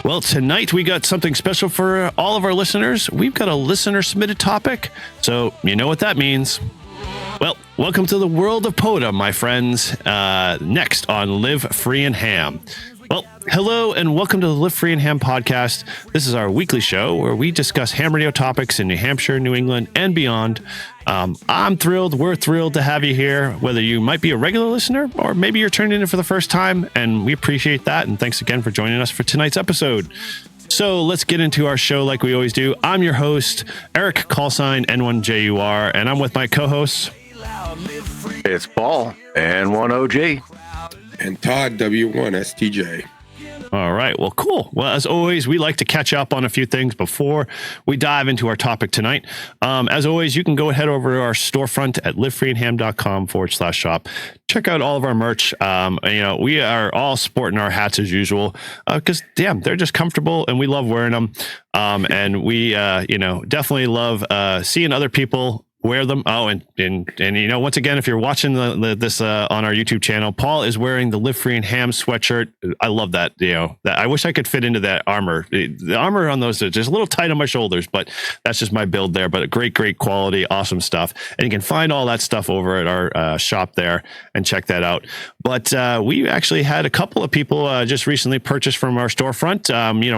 Well, tonight we got something special for all of our listeners. We've got a listener submitted topic, so you know what that means. Well, welcome to the world of POTA, my friends. Next on Live Free and Ham. Well, hello and welcome to the Live Free and Ham podcast. This is our weekly show where we discuss ham radio topics in New Hampshire, New England, and beyond. I'm thrilled. We're thrilled to have you here, whether you might be a regular listener or maybe you're turning in for the first time, and we appreciate that. And thanks again for joining us for tonight's episode. So let's get into our show like we always do. I'm your host, Eric, callsign N1JUR, and I'm with my co-hosts. It's Paul, N1OG. And Todd, W1STJ. All right. Well, cool. Well, as always, we like to catch up on a few things before we dive into our topic tonight. As always, you can go ahead over to our storefront at livefreeandham.com/shop. Check out all of our merch. We are all sporting our hats as usual because, damn, they're just comfortable and we love wearing them. And we, definitely love seeing other people wear them. Oh, and once again, if you're watching this on our YouTube channel, Paul is wearing the Live Free and Ham sweatshirt. I love that. That I wish I could fit into that armor. The armor on those is just a little tight on my shoulders, but that's just my build there. But great quality, awesome stuff. And you can find all that stuff over at our shop there and check that out. But we actually had a couple of people just recently purchase from our storefront.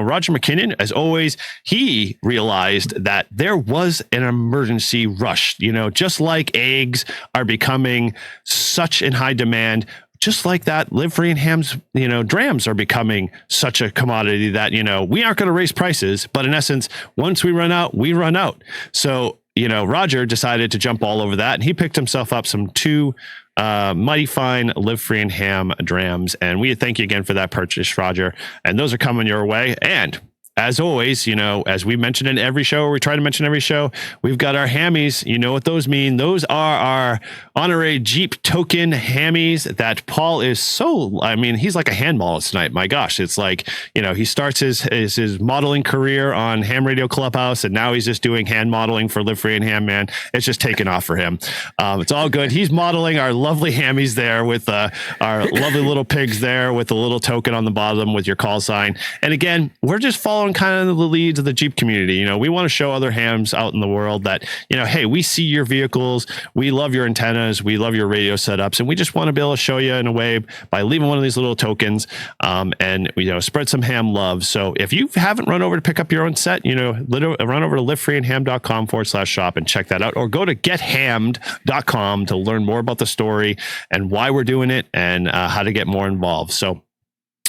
Roger McKinnon, as always, he realized that there was an emergency rush. Just like eggs are becoming such in high demand, just like that, Live Free and Ham's, drams are becoming such a commodity that, we aren't going to raise prices. But in essence, once we run out, we run out. So, Roger decided to jump all over that, and he picked himself up some two mighty fine Live Free and Ham drams. And we thank you again for that purchase, Roger. And those are coming your way. And as always, as we mention in every show, or we try to mention every show, we've got our hammies. You know what those mean? Those are our honorary Jeep token hammies that Paul is he's like a hand model tonight. My gosh, it's like, he starts his modeling career on Ham Radio Clubhouse, and now he's just doing hand modeling for Live Free and Ham, man. It's just taken off for him. It's all good. He's modeling our lovely hammies there with our lovely little pigs there with a little token on the bottom with your call sign. And again, we're just following kind of the leads of the Jeep community. We want to show other hams out in the world that, hey, we see your vehicles, we love your antennas, we love your radio setups, and we just want to be able to show you in a way by leaving one of these little tokens and spread some ham love. So if you haven't run over to pick up your own set, run over to livefreeandham.com/shop and check that out, or go to gethammed.com to learn more about the story and why we're doing it and how to get more involved. So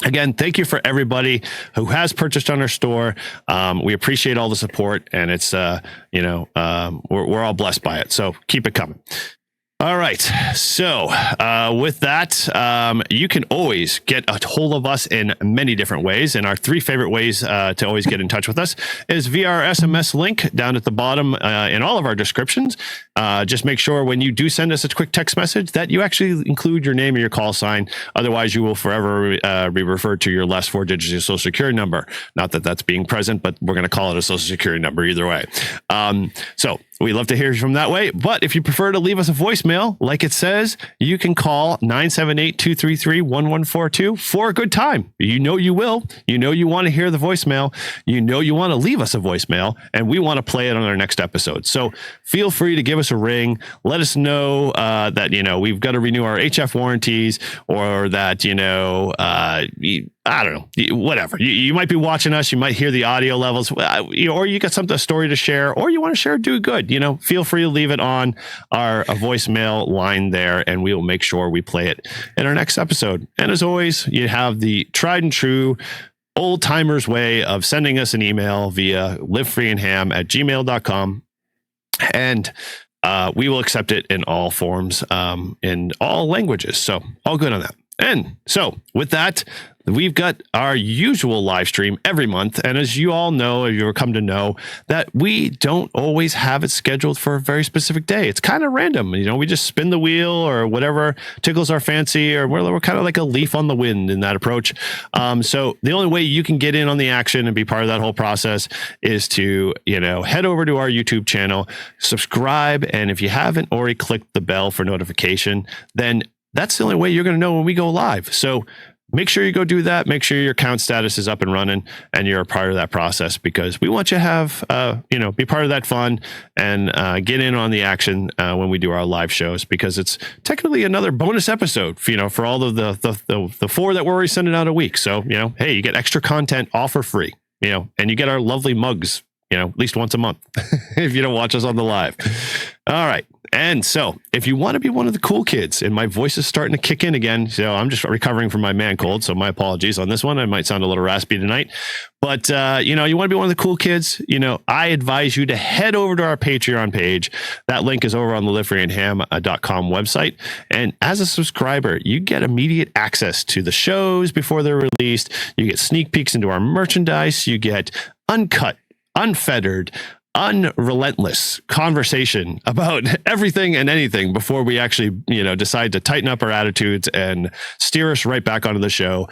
again, thank you for everybody who has purchased on our store. We appreciate all the support, and it's, we're all blessed by it. So keep it coming. All right. So with that, you can always get a hold of us in many different ways. And our three favorite ways to always get in touch with us is via our SMS link down at the bottom in all of our descriptions. Just make sure when you do send us a quick text message that you actually include your name and your call sign. Otherwise, you will forever be referred to your last four digits of your social security number. Not that that's being present, but we're going to call it a social security number either way. So we love to hear from that way. But if you prefer to leave us a voicemail, like it says, you can call 978-233-1142 for a good time. You will. You want to hear the voicemail. You want to leave us a voicemail, and we want to play it on our next episode. So feel free to give us a ring. Let us know that, we've got to renew our HF warranties, or that, I don't know, whatever. You might be watching us. You might hear the audio levels, or you got a story to share, or you want to share, do good. Feel free to leave it on our voicemail line there, and we will make sure we play it in our next episode. And as always, you have the tried and true old timers way of sending us an email via livefreeandham@gmail.com. And we will accept it in all forms, in all languages. So all good on that. And so with that, we've got our usual live stream every month. And as you all know, if you've come to know, that we don't always have it scheduled for a very specific day. It's kind of random. We just spin the wheel or whatever tickles our fancy, or we're kind of like a leaf on the wind in that approach. So the only way you can get in on the action and be part of that whole process is to, head over to our YouTube channel, subscribe. And if you haven't already clicked the bell for notification, then that's the only way you're going to know when we go live. So make sure you go do that. Make sure your account status is up and running and you're a part of that process, because we want you to have, be part of that fun and get in on the action when we do our live shows, because it's technically another bonus episode, for all of the 4 that we're already sending out a week. So, hey, you get extra content all for free, and you get our lovely mugs, at least once a month if you don't watch us on the live. All right. And so if you want to be one of the cool kids, and my voice is starting to kick in again, so I'm just recovering from my man cold, so my apologies on this one. I might sound a little raspy tonight, but you want to be one of the cool kids, I advise you to head over to our Patreon page. That link is over on the liveFreeandHam.com website. And as a subscriber, you get immediate access to the shows before they're released. You get sneak peeks into our merchandise. You get uncut, unfettered, unrelentless conversation about everything and anything before we actually, decide to tighten up our attitudes and steer us right back onto the show.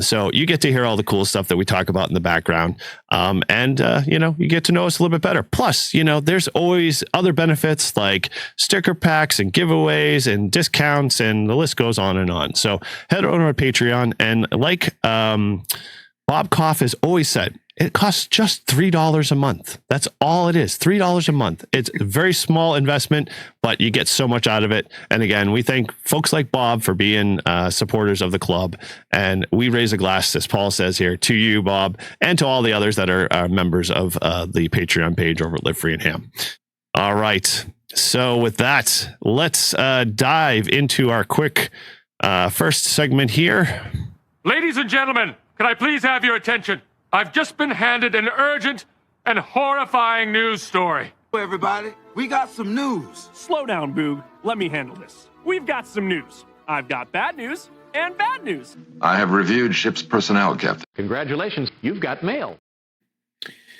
So you get to hear all the cool stuff that we talk about in the background. And you get to know us a little bit better. Plus, there's always other benefits like sticker packs and giveaways and discounts, and the list goes on and on. So head over to our Patreon, and like Bob Koff has always said, it costs just $3 a month. That's all it is, $3 a month. It's a very small investment, but you get so much out of it. And again, we thank folks like Bob for being supporters of the club. And we raise a glass, as Paul says here, to you, Bob, and to all the others that are members of the Patreon page over at Live Free and Ham. All right. So with that, let's dive into our quick first segment here. Ladies and gentlemen, can I please have your attention? I've just been handed an urgent and horrifying news story. Everybody, we got some news. Slow down, Boog. Let me handle this. We've got some news. I've got bad news and bad news. I have reviewed ship's personnel, Captain. Congratulations, you've got mail.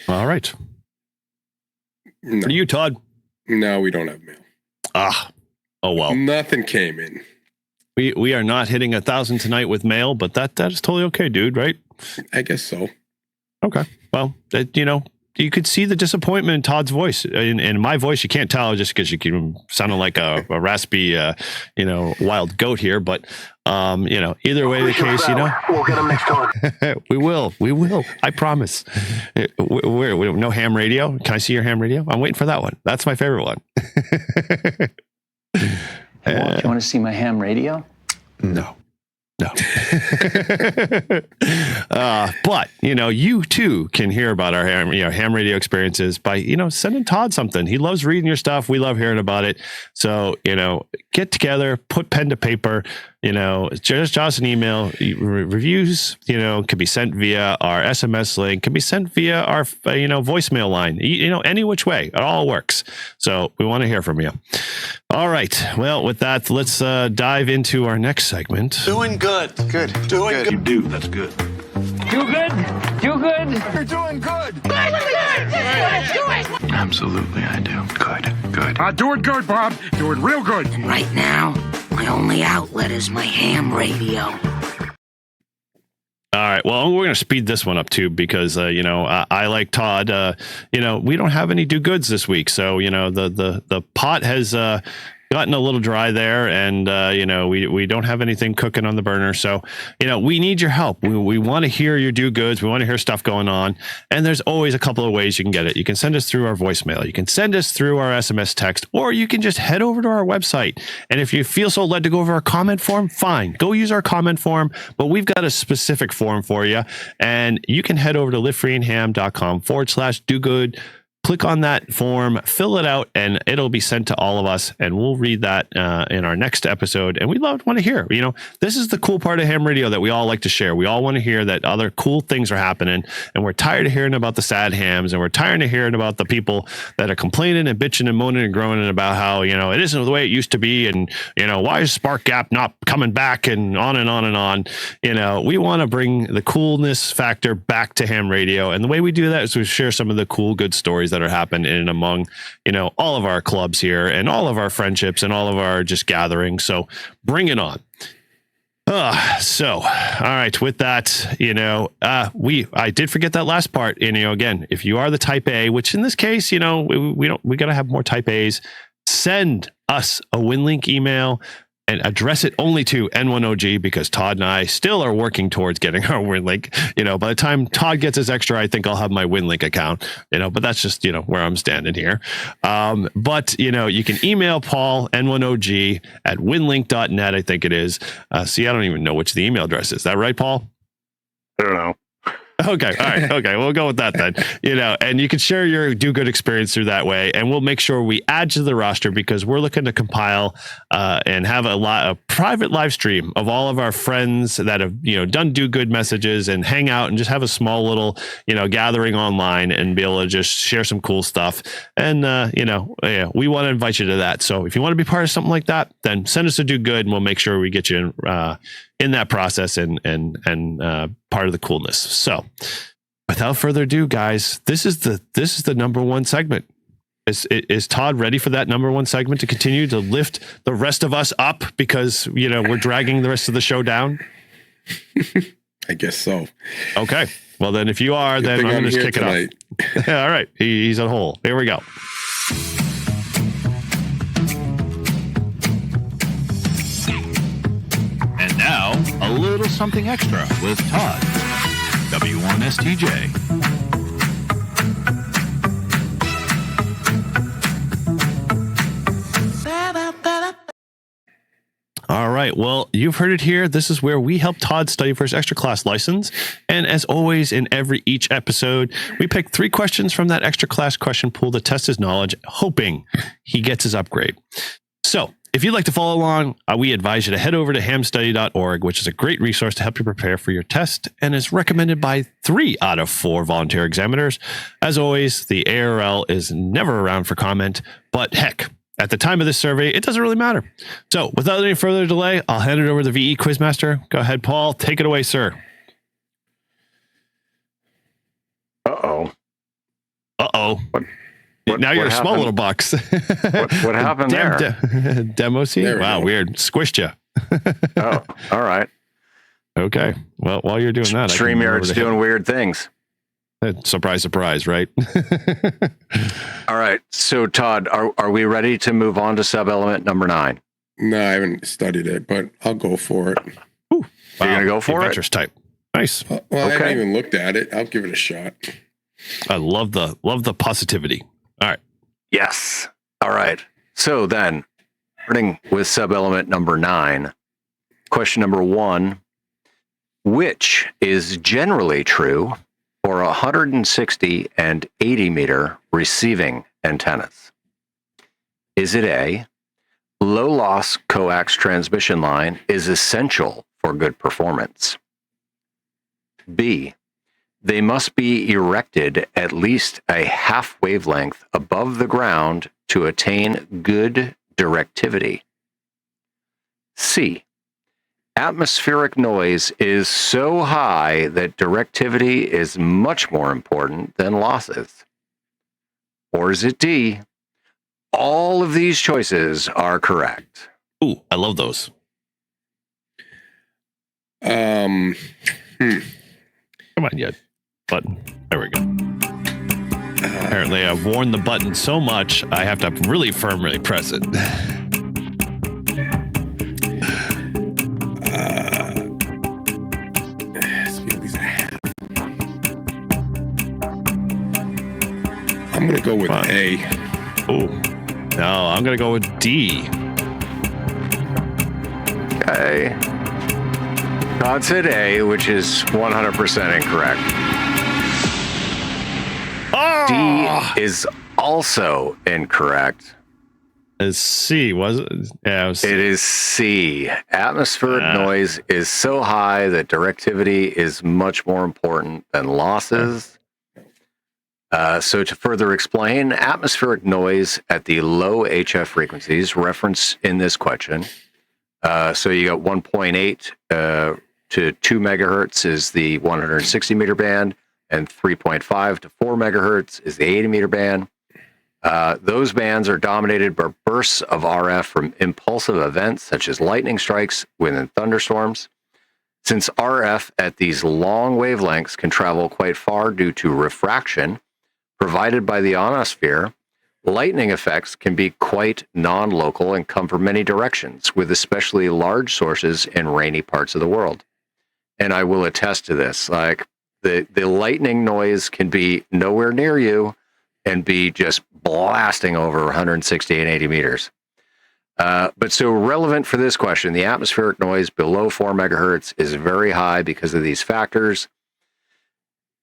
All right. No, For you, Todd. no, we don't have mail. Oh well. Nothing came in. We are not hitting 1,000 tonight with mail, but that is totally okay, dude, right? I guess so. Okay. Well, you could see the disappointment in Todd's voice. In my voice, you can't tell just because you keep sounding like a raspy, wild goat here. But, either way the case, We'll get them next time. we will. I promise. We're no ham radio. Can I see your ham radio? I'm waiting for that one. That's my favorite one. Do you want to see my ham radio? No. But you too can hear about our ham radio experiences by sending Todd something. He loves reading your stuff. We love hearing about it. So get together, put pen to paper. Just us an email. Reviews can be sent via our SMS link, can be sent via our voicemail line. Any which way, it all works. So we want to hear from you. All right. Well, with that, let's dive into our next segment. Doing good. Good. Doing good. You do, that's good. You good? You good? You're doing good. Absolutely, I do. Good. Doing good, Bob. Doing real good. Right now, my only outlet is my ham radio. All right. Well, we're going to speed this one up too, because, I like Todd, we don't have any do goods this week. So, the pot has, gotten a little dry there, and we don't have anything cooking on the burner, so we need your help. We want to hear your do goods. We want to hear stuff going on, and there's always a couple of ways you can get it. You can send us through our voicemail, you can send us through our SMS text, or you can just head over to our website. And if you feel so led to go over our comment form, fine, go use our comment form, but we've got a specific form for you, and you can head over to livefreeandham.com/do good. Click on that form, fill it out, and it'll be sent to all of us, and we'll read that in our next episode. And we want to hear, this is the cool part of ham radio that we all like to share. We all want to hear that other cool things are happening, and we're tired of hearing about the sad hams, and we're tired of hearing about the people that are complaining and bitching and moaning and groaning about how, it isn't the way it used to be, and, why is Spark Gap not coming back, and on and on and on. We want to bring the coolness factor back to ham radio, and the way we do that is we share some of the cool, good stories that are happening in and among, all of our clubs here and all of our friendships and all of our just gatherings. So bring it on. All right, with that, I did forget that last part. Again, if you are the type A, which in this case, we got to have more type A's, send us a WinLink email. and address it only to N1OG, because Todd and I still are working towards getting our WinLink. By the time Todd gets his extra, I think I'll have my WinLink account, but that's just, where I'm standing here. But you can email Paul, N1OG, at winlink.net, I think it is. See, I don't even know which the email address is. Is that right, Paul? I don't know. Okay. All right. Okay. We'll go with that then. And you can share your do good experience through that way. And we'll make sure we add to the roster, because we're looking to compile and have a private live stream of all of our friends that have, done do good messages, and hang out and just have a small little, gathering online and be able to just share some cool stuff. And, we want to invite you to that. So if you want to be part of something like that, then send us a do good, and we'll make sure we get you in that process and part of the coolness. So without further ado, guys, this is the number one segment. Is Todd ready for that number one segment to continue to lift the rest of us up, because we're dragging the rest of the show down? I guess so. Okay. Well, then if you are, then I'm going to just kick tonight. it off. All right. He's on hold. Here we go. And now, a little something extra with Todd. W1STJ. All right. Well, you've heard it here. This is where we help Todd study for his extra class license. And as always, in each episode, we pick 3 questions from that extra class question pool to test his knowledge, hoping he gets his upgrade. So if you'd like to follow along, we advise you to head over to hamstudy.org, which is a great resource to help you prepare for your test, and is recommended by 3 out of 4 volunteer examiners. As always, the ARL is never around for comment, but heck, at the time of this survey, it doesn't really matter. So without any further delay, I'll hand it over to the VE Quizmaster. Go ahead, Paul. Take it away, sir. Uh-oh. Now you're a small little box. What happened there? Demo scene? Wow, weird. Squished you. Oh, all right. Okay. Well, while you're doing that, StreamYard's doing weird things. Surprise, surprise, right? All right. So, Todd, are we ready to move on to sub-element number 9? No, I haven't studied it, but I'll go for it. Ooh, wow. You're going to go for Adventures it? Type. Nice. Well, I haven't even looked at it. I'll give it a shot. I love the positivity. All right. Yes. All right. So then, starting with sub-element number 9, question number 1, which is generally true for 160 and 80 meter receiving antennas? Is it A, low loss coax transmission line is essential for good performance? B, they must be erected at least a half wavelength above the ground to attain good directivity? C, atmospheric noise is so high that directivity is much more important than losses? Or is it D, all of these choices are correct? Ooh, I love those. Come on, you button. There we go. Apparently, I've worn the button so much, I have to really firmly press it. I'm going to go with A. Oh, no, I'm going to go with D. Okay. Todd said A, which is 100% incorrect. Oh! D is also incorrect. Is C, was it? Yeah, it was C. It is C. Atmospheric noise is so high that directivity is much more important than losses. So to further explain, atmospheric noise at the low HF frequencies referenced in this question. So you got 1.8 to 2 megahertz is the 160 meter band, and 3.5 to 4 megahertz is the 80 meter band. Those bands are dominated by bursts of RF from impulsive events such as lightning strikes within thunderstorms. Since RF at these long wavelengths can travel quite far due to refraction provided by the ionosphere, lightning effects can be quite non-local and come from many directions, with especially large sources in rainy parts of the world. And I will attest to this. Like the lightning noise can be nowhere near you and be just blasting over 160 and 80 meters. But so relevant for this question, the atmospheric noise below 4 megahertz is very high because of these factors.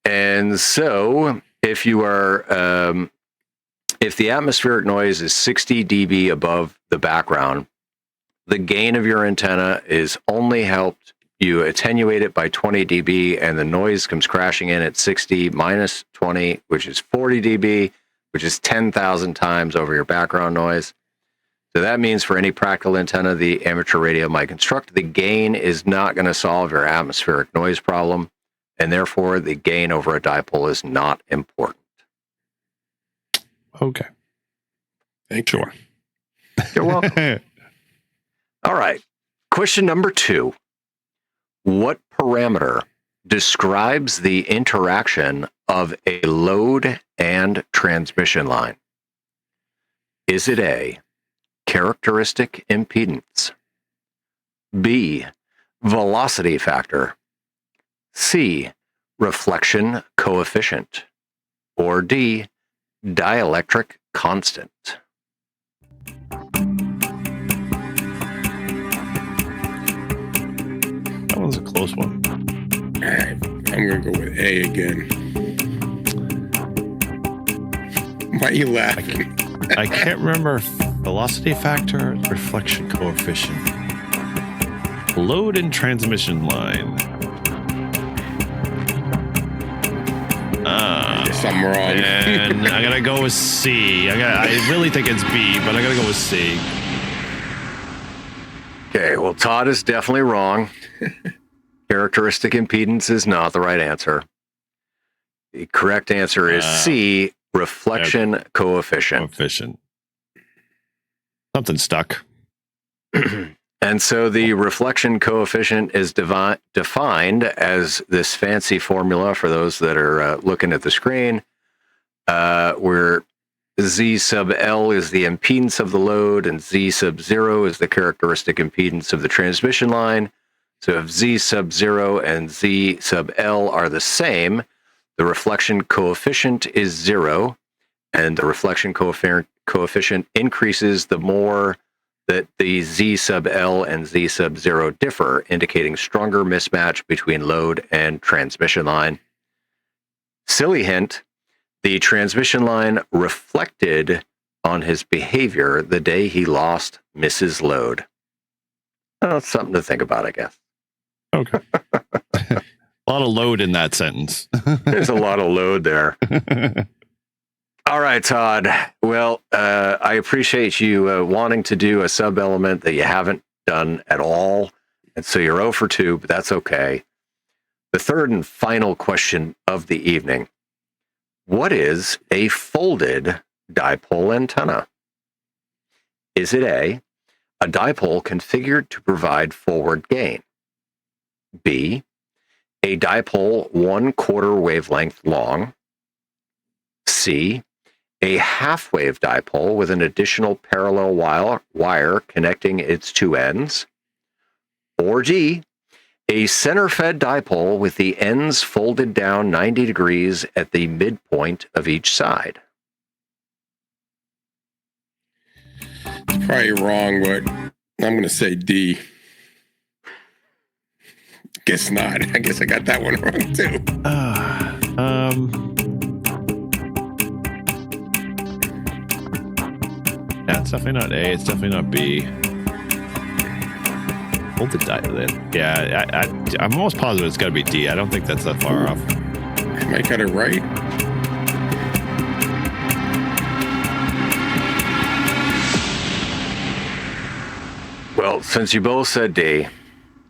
And so if you are, if the atmospheric noise is 60 dB above the background, the gain of your antenna is only helped. You attenuate it by 20 dB, and the noise comes crashing in at 60 minus 20, which is 40 dB, which is 10,000 times over your background noise. So that means for any practical antenna the amateur radio might construct, the gain is not going to solve your atmospheric noise problem, and therefore the gain over a dipole is not important. Okay. Thank you. Sure. You're welcome. All right. Question number 2. What parameter describes the interaction of a load and transmission line? Is it A, characteristic impedance, B, velocity factor, C, reflection coefficient, or D, dielectric constant? That one's a close one. All right, I'm going to go with A again. Why are you laughing? I can't remember velocity factor, reflection coefficient, load and transmission line. I guess I'm wrong. And I gotta go with C. I really think it's B, but I gotta go with C. Okay, well, Todd is definitely wrong. Characteristic impedance is not the right answer. The correct answer is C, reflection coefficient. Something stuck. And so the reflection coefficient is defined as this fancy formula for those that are looking at the screen, where Z sub L is the impedance of the load and Z sub 0 is the characteristic impedance of the transmission line. So if Z sub 0 and Z sub L are the same, the reflection coefficient is 0, and the reflection coefficient increases the more that the Z sub L and Z sub 0 differ, indicating stronger mismatch between load and transmission line. Silly hint, the transmission line reflected on his behavior the day he lost Mrs. Load. Well, that's something to think about, I guess. Okay. A lot of load in that sentence. There's a lot of load there. All right, Todd. Well, I appreciate you wanting to do a sub-element that you haven't done at all. And so you're 0 for 2, but that's okay. The third and final question of the evening. What is a folded dipole antenna? Is it A, a dipole configured to provide forward gain? B, a dipole 1/4 wavelength long? C, a half-wave dipole with an additional parallel wire connecting its two ends? Or D, a center-fed dipole with the ends folded down 90 degrees at the midpoint of each side? It's probably wrong, but I'm going to say D. Guess not. I guess I got that one wrong too. Yeah, it's definitely not A. It's definitely not B. Hold the yeah, I'm almost positive it's got to be D. I don't think that's that far off. I might got it right. Well, since you both said D,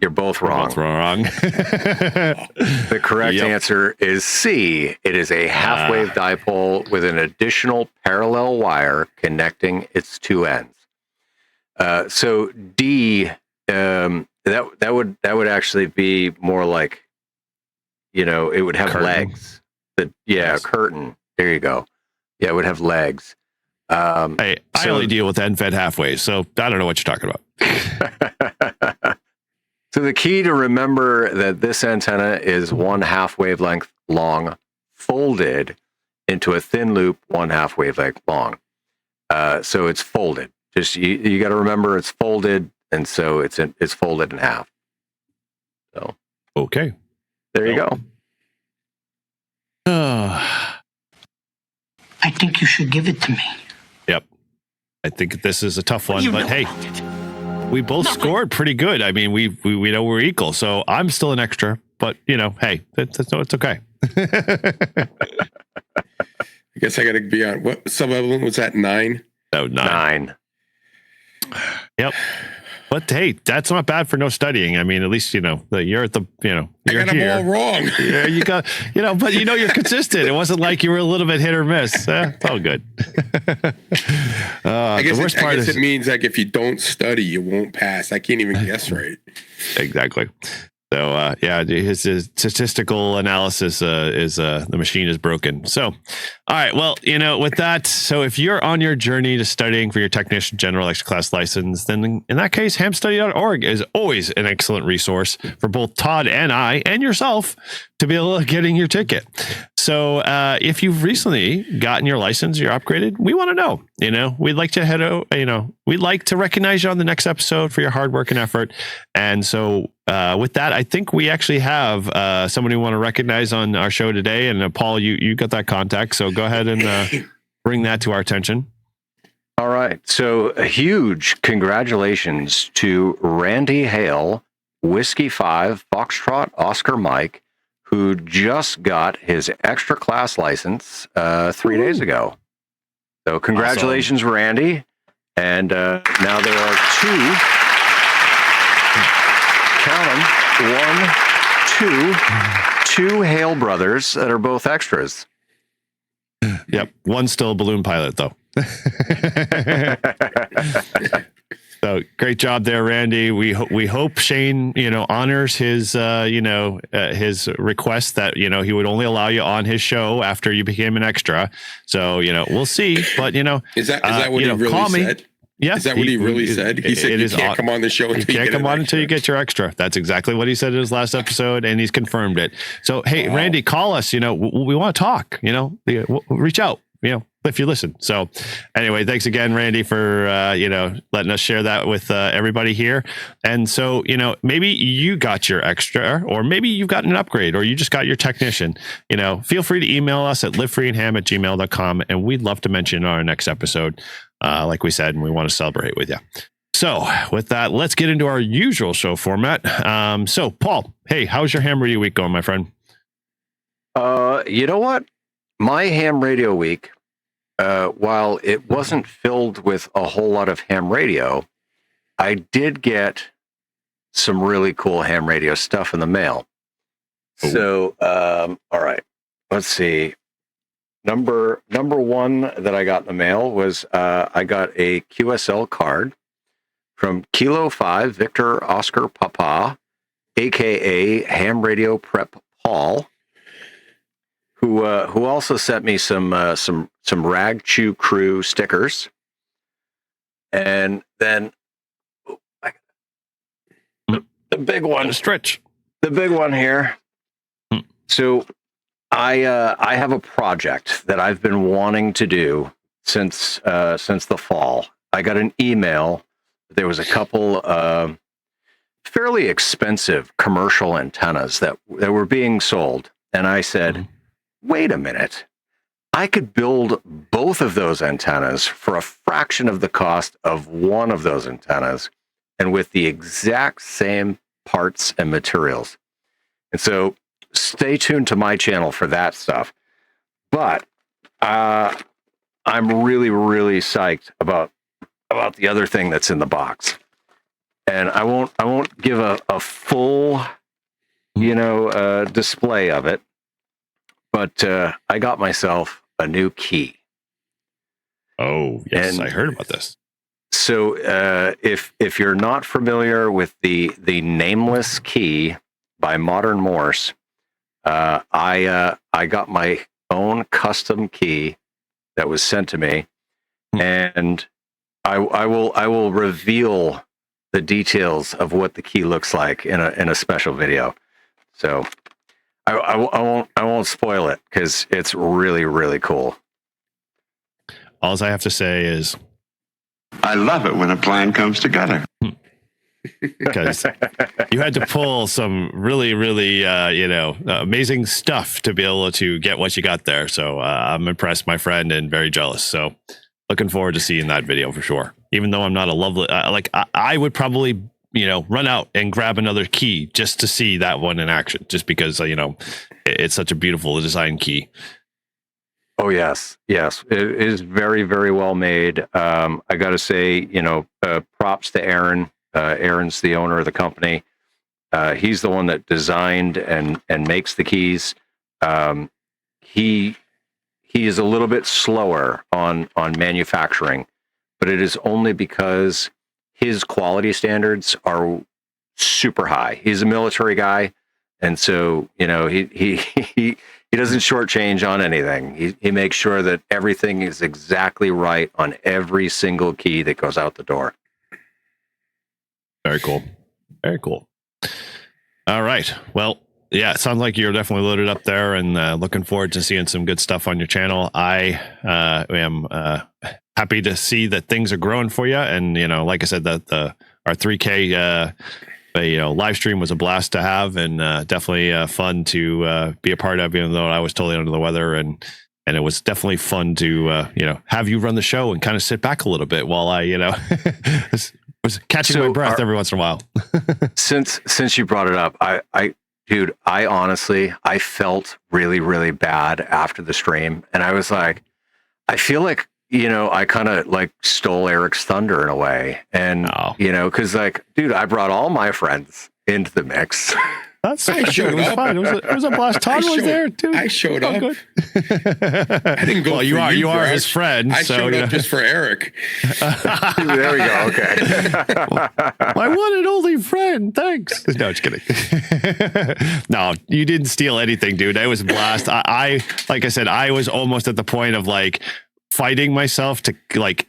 you're both wrong. Both wrong. The correct answer is C. It is a half-wave dipole with an additional parallel wire connecting its two ends. So D, that would actually be more like, it would have curtain. legs. A curtain. There you go. Yeah, it would have legs. Hey, I only deal with end fed halfway, so I don't know what you're talking about. So the key to remember that this antenna is 1/2 wavelength long, folded into a thin loop 1/2 wavelength long. So it's folded. Just you got to remember it's folded, and so it's folded in half. So okay, there you go. I think you should give it to me. Yep, I think this is a tough one, but hey, we both scored pretty good. I mean, we know we're equal, so I'm still an extra, but hey, it's okay. I guess I got to be on what sub-element was that? 9? No, 9. Yep. But hey, that's not bad for no studying. I mean, at least you're at the you're I got them all wrong. Yeah, you got but you're consistent. It wasn't like you were a little bit hit or miss. It's all good. I guess it means like if you don't study, you won't pass. I can't even guess right. Exactly. So his statistical analysis is the machine is broken. So, all right, well, with that, so if you're on your journey to studying for your technician general extra class license, then in that case, hamstudy.org is always an excellent resource for both Todd and I and yourself to be able to getting your ticket. So if you've recently gotten your license, you're upgraded, we want to know. We'd like to we'd like to recognize you on the next episode for your hard work and effort. And so with that, I think we actually have somebody we want to recognize on our show today. And Paul, you got that contact, so go ahead and bring that to our attention. All right. So a huge congratulations to Randy Hale, Whiskey 5, Foxtrot, Oscar Mike, who just got his extra class license 3 days ago. So congratulations, awesome. Randy. And now there are two Hale brothers that are both extras. Yep. One's still a balloon pilot, though. So great job there, Randy. We hope Shane, honors his, his request that, he would only allow you on his show after you became an extra. So, we'll see. But, is that what he really said? Yeah. Is that what he really said? He said you can't come on the show until you get your extra. That's exactly what he said in his last episode, and he's confirmed it. So, hey, wow. Randy, call us. We want to talk. Reach out. If you listen. So anyway, thanks again, Randy, for, letting us share that with everybody here. And so, maybe you got your extra, or maybe you've gotten an upgrade, or you just got your technician, feel free to email us at livefreeandham@gmail.com. And we'd love to mention in our next episode, like we said, and we want to celebrate with you. So with that, let's get into our usual show format. So Paul, hey, how's your ham radio week going, my friend? You know what? My ham radio week, while it wasn't filled with a whole lot of ham radio, I did get some really cool ham radio stuff in the mail. Ooh. So, all right, let's see. Number one that I got in the mail was I got a QSL card from Kilo 5 Victor Oscar Papa, aka Ham Radio Prep Paul, who also sent me some Rag Chew Crew stickers, and then the big one, the big one here. So I have a project that I've been wanting to do since the fall. I got an email. There was a couple fairly expensive commercial antennas that were being sold, and I said, wait a minute. I could build both of those antennas for a fraction of the cost of one of those antennas, and with the exact same parts and materials. And so stay tuned to my channel for that stuff. But I'm really, really psyched about the other thing that's in the box. And I won't give a full, display of it. But I got myself a new key. Oh, yes, and I heard about this. So if you're not familiar with the nameless key by Modern Morse, I got my own custom key that was sent to me, and I will reveal the details of what the key looks like in a special video. So I won't spoil it because it's really, really cool. All I have to say is, I love it when a plan comes together. Because you had to pull some really, really, amazing stuff to be able to get what you got there. So I'm impressed, my friend, and very jealous. So looking forward to seeing that video for sure. Even though I'm not a lovely, I would probably, run out and grab another key just to see that one in action, just because, it's such a beautiful design key. Oh, yes. It is very, very well made. I got to say, props to Aaron. Aaron's the owner of the company. He's the one that designed and makes the keys. He is a little bit slower on manufacturing, but it is only because his quality standards are super high. He's a military guy, and so he doesn't shortchange on anything. He makes sure that everything is exactly right on every single key that goes out the door. Very cool. Very cool. All right. Well, yeah, it sounds like you're definitely loaded up there, and looking forward to seeing some good stuff on your channel. I am happy to see that things are growing for you. And, like I said, that our 3K, live stream was a blast to have, and definitely fun to be a part of, even though I was totally under the weather. And it was definitely fun to, have you run the show and kind of sit back a little bit while I, was catching my breath every once in a while. since you brought it up, Dude, I honestly felt really, really bad after the stream. And I was like, I feel like, I kind of like stole Eric's thunder in a way. And, because dude, I brought all my friends into the mix. That's it was fine. It was a blast. Todd was there too. I showed up. Good. I didn't go. Well, you are his friend. I showed up just for Eric. There we go. Okay. My one and only friend. Thanks. No, just kidding. No, you didn't steal anything, dude. It was a blast. I like I said, I was almost at the point of fighting myself to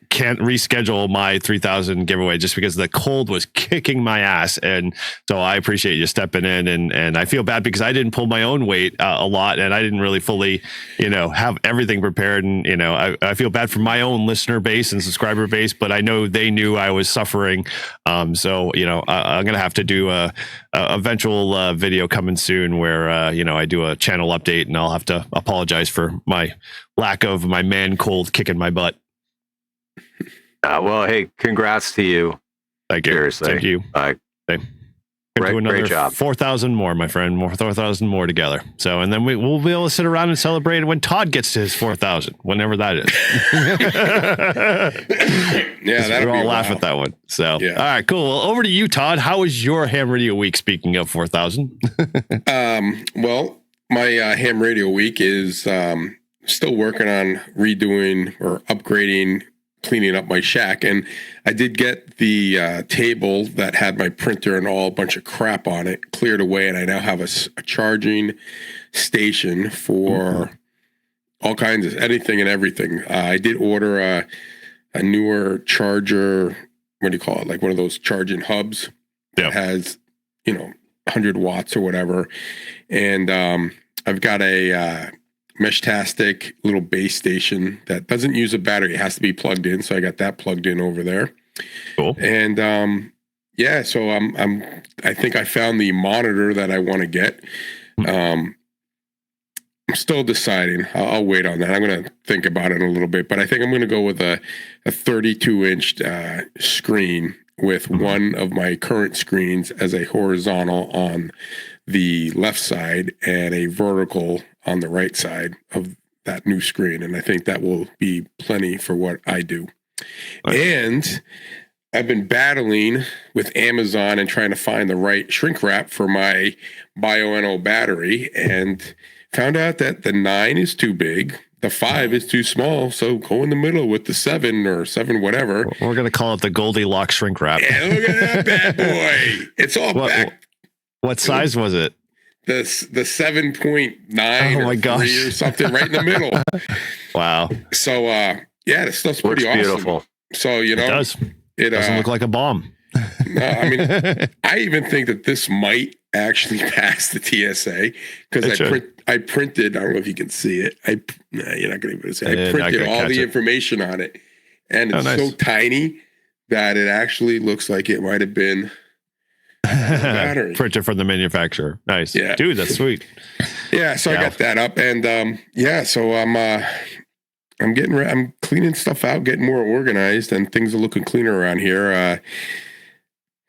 can't reschedule my 3,000 giveaway just because the cold was kicking my ass. And so I appreciate you stepping in, and I feel bad because I didn't pull my own weight a lot, and I didn't really fully, have everything prepared. And, I feel bad for my own listener base and subscriber base, but I know they knew I was suffering. So, I'm going to have to do a eventual video coming soon where, I do a channel update, and I'll have to apologize for my lack of my man cold kicking my butt. Well, hey, congrats to you. Thank you. Seriously. Thank you. Great job. 4,000 more, my friend. 4,000 more together. So, and then we'll be able to sit around and celebrate when Todd gets to his 4,000, whenever that is. Yeah, that'll we'll all laugh at that one. So, yeah. All right, cool. Well, over to you, Todd. How was your ham radio week? Speaking of 4,000. Well, my ham radio week is still working on redoing or upgrading, cleaning up my shack. And I did get the table that had my printer and a bunch of crap on it cleared away. And I now have a charging station for all kinds of anything and everything. I did order a newer charger. What do you call it? Like one of those charging hubs that has, 100 watts or whatever. And I've got a Meshtastic little base station that doesn't use a battery. It has to be plugged in. So I got that plugged in over there. Cool. And so I think I found the monitor that I want to get. I'm still deciding. I'll wait on that. I'm going to think about it in a little bit, but I think I'm going to go with a 32-inch screen with one of my current screens as a horizontal on the left side and a vertical on the right side of that new screen. And I think that will be plenty for what I do. Nice. And I've been battling with Amazon and trying to find the right shrink wrap for my BioNO battery, and found out that the 9 is too big. The 5 is too small, so go in the middle with the 7 or 7 whatever. We're going to call it the Goldilocks shrink wrap. Yeah, look at that bad boy. It's all back. What size was it? The 7.9 oh my gosh. or something right in the middle. Wow. So Yeah, the stuff's pretty Looks awesome. beautiful. So, It does. It doesn't look like a bomb. No, I mean, I even think that this might actually pass the TSA because I printed. I don't know if you can see it. You're not going to see it. I printed all the information on it, and it's so tiny that it actually looks like it might have been battery printed from the manufacturer. Nice, yeah, dude. That's sweet. Yeah, so I got that up, and so I'm cleaning stuff out, getting more organized, and things are looking cleaner around here.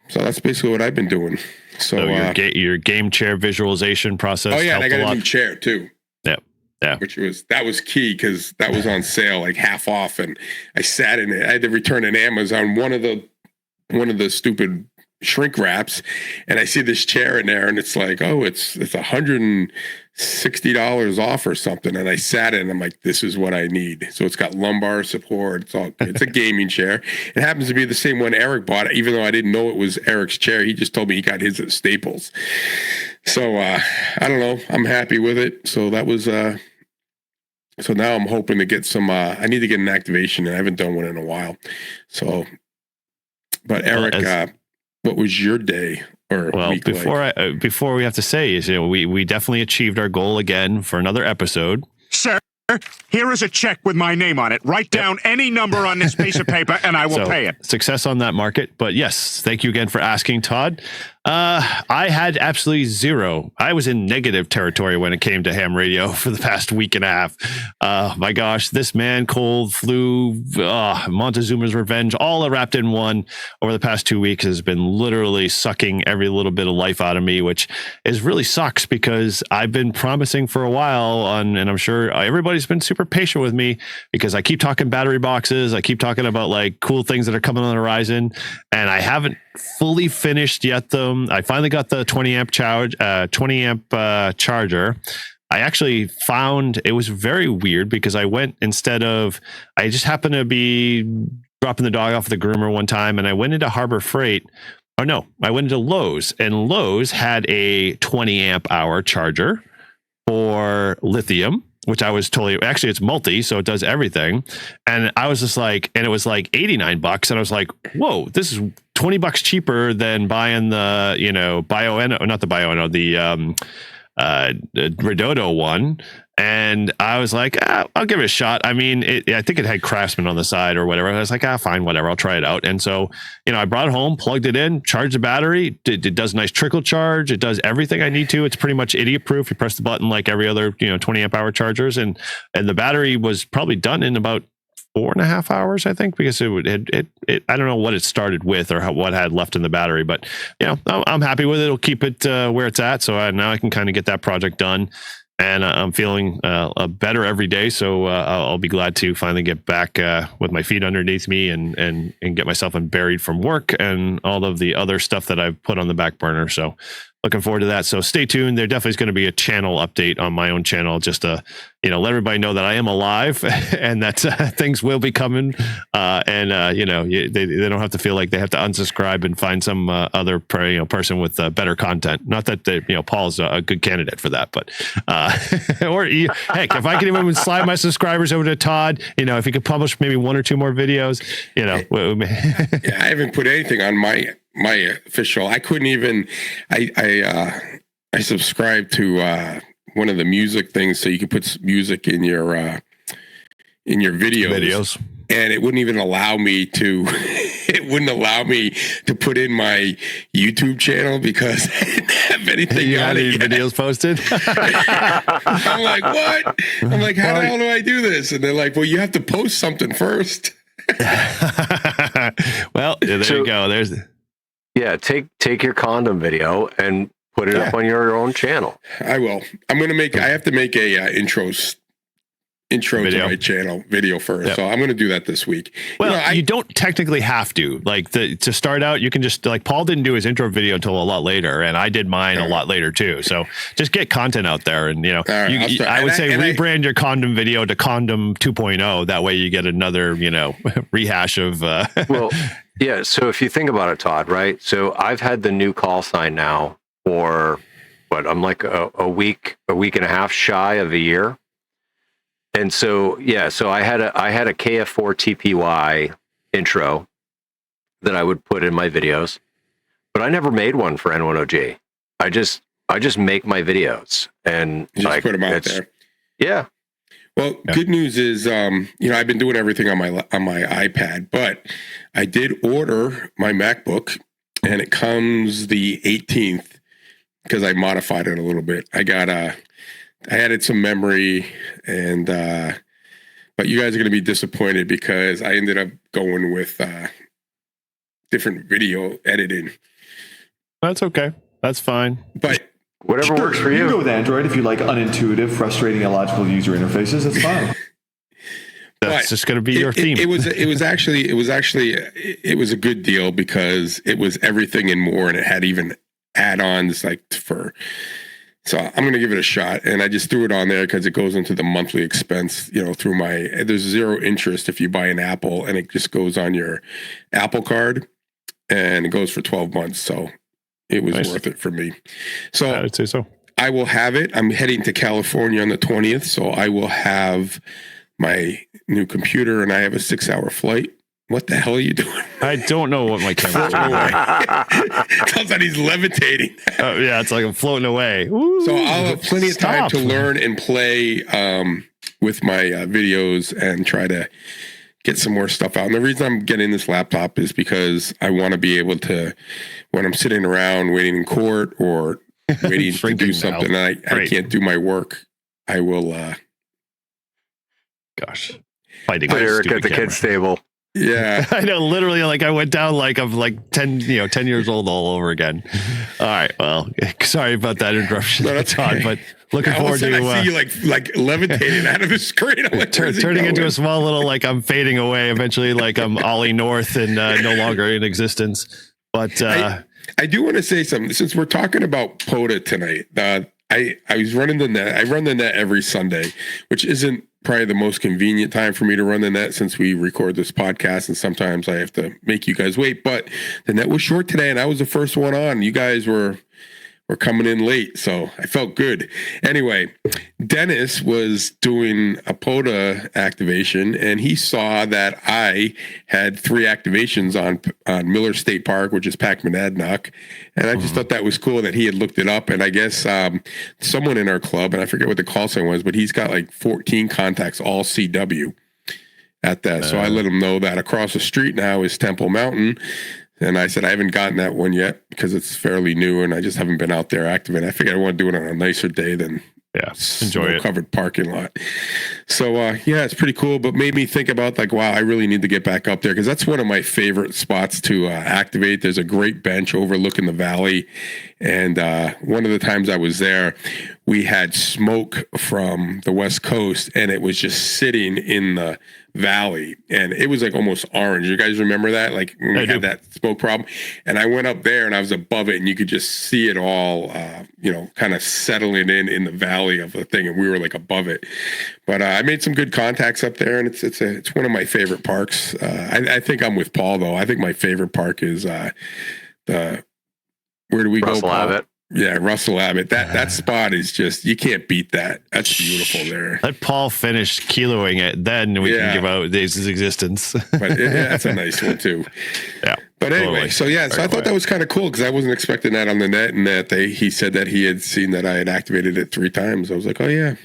So that's basically what I've been doing. So your game chair visualization process. Oh yeah, and I got a new chair too. Yeah. That was key because that was on sale, like half off, and I sat in it. I had to return an Amazon one of the stupid shrink wraps, and I see this chair in there, and it's like, oh, it's $160 off or something. And I sat in, and I'm like, this is what I need. So it's got lumbar support. It's a gaming chair. It happens to be the same one Eric bought, even though I didn't know it was Eric's chair. He just told me he got his at Staples. So I don't know. I'm happy with it. So that was so now I'm hoping to get some. I need to get an activation, and I haven't done one in a while. So, but Eric, what was your day or week before we have to say is, we definitely achieved our goal again for another episode. Sir, here is a check with my name on it. Write down any number on this piece of paper, and I will pay it. Success on that market. But yes, thank you again for asking, Todd. I had absolutely zero. I was in negative territory when it came to ham radio for the past week and a half. My gosh, this man, cold, flu, Montezuma's revenge, all wrapped in one over the past 2 weeks has been literally sucking every little bit of life out of me, which is really sucks because I've been promising for a while and I'm sure everybody's been super patient with me because I keep talking battery boxes. I keep talking about like cool things that are coming on the horizon, and I haven't fully finished yet though. I finally got the 20 amp charger. I actually found it was very weird because I just happened to be dropping the dog off at the groomer one time, and I went into Harbor Freight. Oh no, I went into Lowe's, and Lowe's had a 20 amp hour charger for lithium, which I was actually it's multi, so it does everything. And I was just like, and it was like $89. And I was like, whoa, this is $20 cheaper than buying the, the Redodo one. And I was like, I'll give it a shot. I mean, I think it had Craftsman on the side or whatever. I was like, fine, whatever. I'll try it out. And so, I brought it home, plugged it in, charged the battery. It does nice trickle charge. It does everything I need to. It's pretty much idiot proof. You press the button like every other, 20 amp hour chargers. And the battery was probably done in about 4.5 hours, I think, because it I don't know what it started with or what I had left in the battery, but I'm happy with it. It'll keep it where it's at. So now I can kind of get that project done. And I'm feeling better every day, so I'll be glad to finally get back with my feet underneath me and get myself unburied from work and all of the other stuff that I've put on the back burner. So looking forward to that. So stay tuned. There definitely is going to be a channel update on my own channel, just to let everybody know that I am alive and that things will be coming. They don't have to feel like they have to unsubscribe and find some other person with better content. Not that Paul's a good candidate for that, but heck, if I can even slide my subscribers over to Todd, if he could publish maybe 1 or 2 more videos, Yeah, I haven't put anything on my official. I couldn't even. I subscribed to one of the music things, so you could put music in your videos, and it wouldn't even allow me to. It wouldn't allow me to put in my YouTube channel because I didn't have anything you on had it any videos posted. I'm like, what? I'm like, how the hell do I do this? And they're like, well, you have to post something first. Well, there you go. Take your condom video and put it up on your own channel. I will. I have to make a intro video to my channel video first. Yep. So I'm going to do that this week. Well, you don't technically have to. To start out, you can just Paul didn't do his intro video until a lot later, and I did mine a lot later too. So just get content out there, and I would say rebrand your condom video to Condom 2.0. That way you get another rehash of. Well, yeah. So if you think about it, Todd, right? So I've had the new call sign now for I'm like a week and a half shy of a year. And so, so I had a KF4 TPY intro that I would put in my videos, but I never made one for N10G. I just make my videos and you just put them out there. Yeah. Well, good news is, I've been doing everything on my iPad, but I did order my MacBook, and it comes the 18th because I modified it a little bit. I added some memory, and but you guys are going to be disappointed because I ended up going with different video editing. That's okay. That's fine. But whatever works for you. You can go with Android if you like unintuitive, frustrating, illogical user interfaces. That's fine. That's just going to be your theme. It was a good deal because it was everything and more, and it had even add-ons so I'm going to give it a shot. And I just threw it on there because it goes into the monthly expense, through there's zero interest if you buy an Apple, and it just goes on your Apple card, and it goes for 12 months. So it was worth it for me. So I would say so. I will have it. I'm heading to California on the 20th. So I will have my new computer, and I have a 6-hour flight. What the hell are you doing? I don't know what my camera's doing. Turns out he's levitating. Oh, yeah, it's like I'm floating away. Ooh, so I'll have plenty of time to learn and play with my videos and try to get some more stuff out. And the reason I'm getting this laptop is because I want to be able to, when I'm sitting around waiting in court or waiting to do something and I can't do my work, I will... Gosh. Fighting put Eric at the kids' table. Yeah. I know, literally, I'm went down I'm 10 years old all over again. All right, well, sorry about that interruption, Todd, but looking forward to I see you like levitating out of the screen. I'm like, turning into a small little, I'm fading away eventually, I'm Ollie North and no longer in existence. But I do want to say something since we're talking about POTA tonight. I was running the net. I run the net every Sunday, which isn't probably the most convenient time for me to run the net since we record this podcast, and sometimes I have to make you guys wait. But the net was short today, and I was the first one on. You guys were coming in late, so I felt good. Anyway, Dennis was doing a POTA activation, and he saw that I had 3 activations on Miller State Park, which is Pac-Monadnock, and I just thought that was cool that he had looked it up. And I guess someone in our club, and I forget what the call sign was, but he's got 14 contacts, all CW at that. So I let him know that across the street now is Temple Mountain. And I said, I haven't gotten that one yet because it's fairly new and I just haven't been out there activating. I figured I want to do it on a nicer day than enjoy it. Covered parking lot. So, it's pretty cool, but made me think about wow, I really need to get back up there because that's one of my favorite spots to activate. There's a great bench overlooking the valley. And one of the times I was there, we had smoke from the West Coast and it was just sitting in the valley and it was almost orange. You guys remember that? When we had that smoke problem, and I went up there and I was above it and you could just see it all, kind of settling in the valley of the thing, and we were above it. But I made some good contacts up there, and it's one of my favorite parks. I think I'm with Paul though. I think my favorite park is where do we Russell go? Abbott. Yeah, Russell Abbott. That spot is just, you can't beat that. That's beautiful there. Let Paul finish kiloing it, then we can give out his existence. But that's a nice one too. Yeah. But anyway, so I thought that was kind of cool because I wasn't expecting that on the net, and that he said that he had seen that I had activated it 3 times. I was like, oh yeah.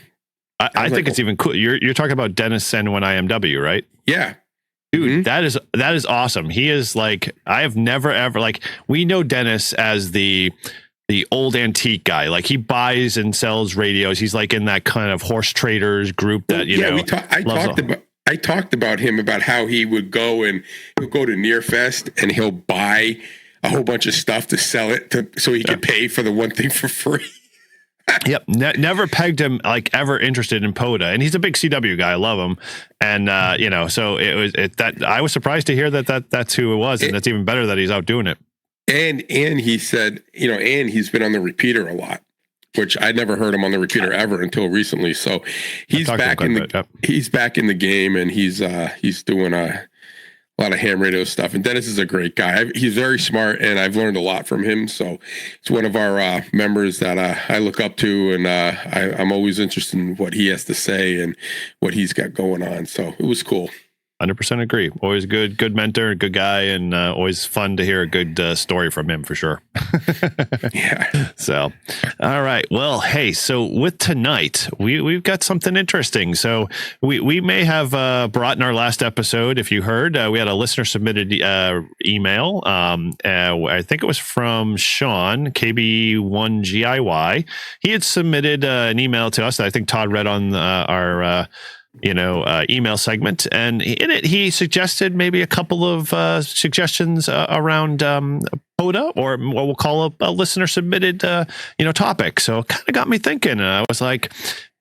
I think it's even cool. You're talking about Dennis N1IMW, right? Yeah. Dude, that is awesome. He is I have never ever we know Dennis as the old antique guy. He buys and sells radios. He's in that kind of horse traders group that I talked about him about how he would go and he'll go to Nearfest and he'll buy a whole bunch of stuff to sell it so he could pay for the one thing for free. Yep. Never pegged him ever interested in POTA, and he's a big CW guy. I love him. And so I was surprised to hear that's who it was. And that's even better that he's out doing it. And he said, and he's been on the repeater a lot, which I never heard him on the repeater ever until recently. So he's back in the game, and he's doing a lot of ham radio stuff. And Dennis is a great guy. He's very smart, and I've learned a lot from him. So it's one of our members that I look up to, and I'm always interested in what he has to say and what he's got going on. So it was cool. 100% agree. Always good mentor, good guy, and always fun to hear a good story from him for sure. Yeah. So, all right. Well, hey, so with tonight, we've got something interesting. So we may have brought in our last episode, if you heard, we had a listener submitted email. I think it was from Sean, KB1GIY. He had submitted an email to us that I think Todd read on our email segment, and in it he suggested maybe a couple of suggestions around POTA, or what we'll call a listener submitted topic. So it kind of got me thinking. I was like,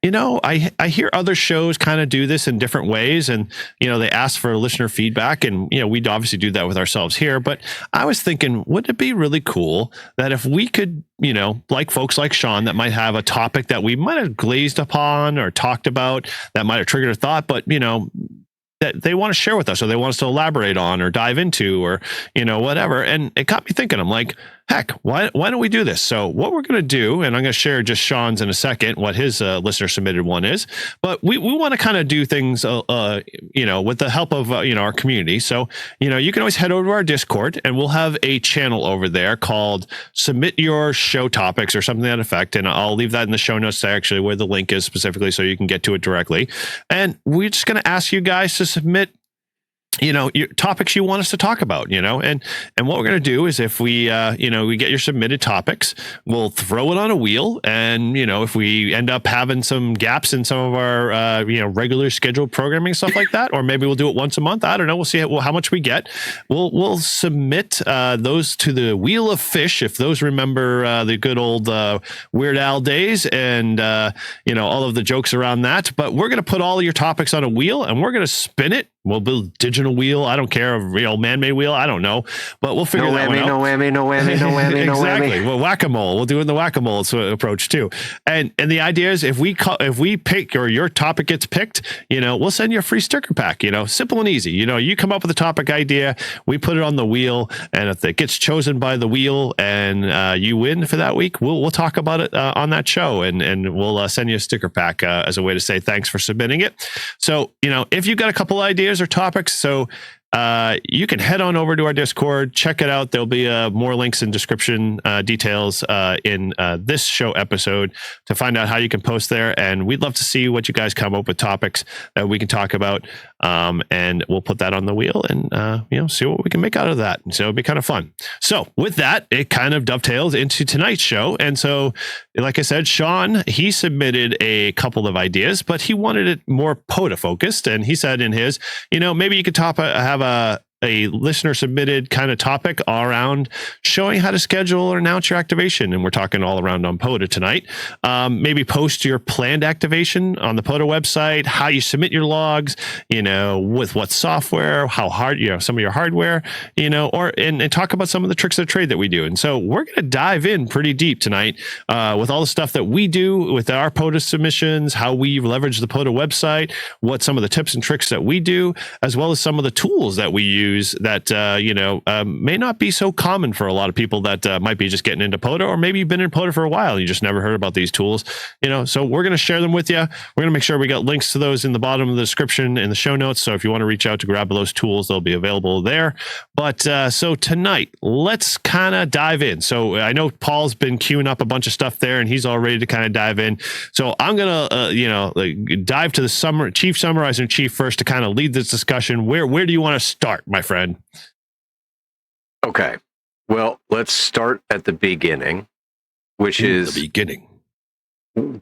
I hear other shows kind of do this in different ways, and they ask for listener feedback, and we'd obviously do that with ourselves here. But I was thinking, wouldn't it be really cool that if we could, like folks like Sean that might have a topic that we might have glazed upon or talked about that might have triggered a thought, but that they want to share with us, or they want us to elaborate on or dive into, or whatever. And it got me thinking. I'm like, heck, why don't we do this? So what we're going to do, and I'm going to share just Sean's in a second, what his listener submitted one is, but we want to kind of do things, with the help of, our community. So, you can always head over to our Discord, and we'll have a channel over there called Submit Your Show Topics or something to that effect. And I'll leave that in the show notes actually, where the link is specifically, so you can get to it directly. And we're just going to ask you guys to submit your topics you want us to talk about, and what we're going to do is, if we, we get your submitted topics, we'll throw it on a wheel. And, if we end up having some gaps in some of our, regular scheduled programming, stuff like that, or maybe we'll do it once a month. I don't know. We'll see how much we get. We'll submit those to the Wheel of Fish, if those remember the good old Weird Al days, and, all of the jokes around that. But we're going to put all your topics on a wheel, and we're going to spin it. We'll build digital wheel. I don't care, a real man-made wheel. I don't know, but we'll figure that one out. No whammy, no whammy, no whammy, no whammy. Exactly. Well, whack-a-mole. We'll do it in the whack-a-mole approach too. And the idea is, if we pick, or your topic gets picked, we'll send you a free sticker pack. Simple and easy. You come up with a topic idea, we put it on the wheel, and if it gets chosen by the wheel and you win for that week, we'll talk about it on that show, and we'll send you a sticker pack as a way to say thanks for submitting it. So if you've got a couple ideas or topics, so you can head on over to our Discord, check it out. There'll be more links and description details in this show episode to find out how you can post there. And we'd love to see what you guys come up with, topics that we can talk about. And we'll put that on the wheel and, see what we can make out of that. So it'll be kind of fun. So with that, it kind of dovetails into tonight's show. And so, like I said, Sean, he submitted a couple of ideas, but he wanted it more POTA focused. And he said in his, maybe you could have a listener submitted kind of topic around showing how to schedule or announce your activation. And we're talking all around on POTA tonight. Maybe post your planned activation on the POTA website, how you submit your logs, with what software, how hard, some of your hardware, and talk about some of the tricks of the trade that we do. And so we're going to dive in pretty deep tonight with all the stuff that we do with our POTA submissions, how we leverage the POTA website, what some of the tips and tricks that we do, as well as some of the tools that we use that may not be so common for a lot of people that might be just getting into POTA, or maybe you've been in POTA for a while and you just never heard about these tools. So we're going to share them with you. We're going to make sure we got links to those in the bottom of the description in the show notes. So if you want to reach out to grab those tools, they'll be available there. But so tonight, let's kind of dive in. So I know Paul's been queuing up a bunch of stuff there, and he's all ready to kind of dive in. So I'm going to dive to the chief summarizer in chief first to kind of lead this discussion. Where do you want to start, my friend? Okay. Well, let's start at the beginning, which is the beginning.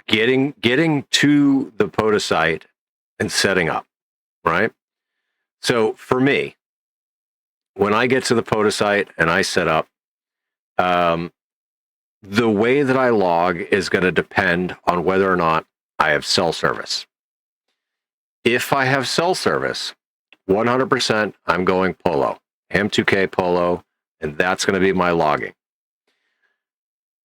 Getting to the POTA site and setting up, right? So for me, when I get to the POTA site and I set up, the way that I log is going to depend on whether or not I have cell service. If I have cell service, 100%, I'm going Polo, ham2k Polo, and that's going to be my logging.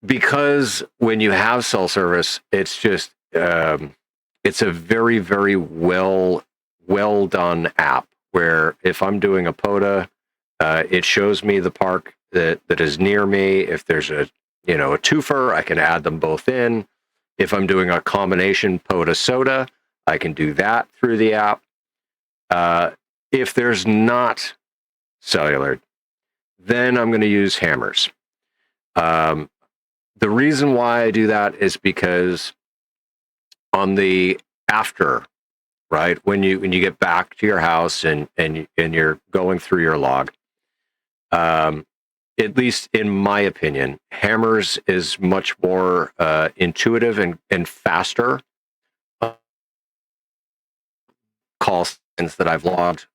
Because when you have cell service, it's just, it's a very, very well done app where if I'm doing a POTA, it shows me the park that is near me. If there's a twofer, I can add them both in. If I'm doing a combination POTA soda, I can do that through the app. If there's not cellular, then I'm going to use HAMRS. The reason why I do that is because on the after, right, when you get back to your house and you're going through your log, at least in my opinion, HAMRS is much more intuitive and faster. Call signs that I've looked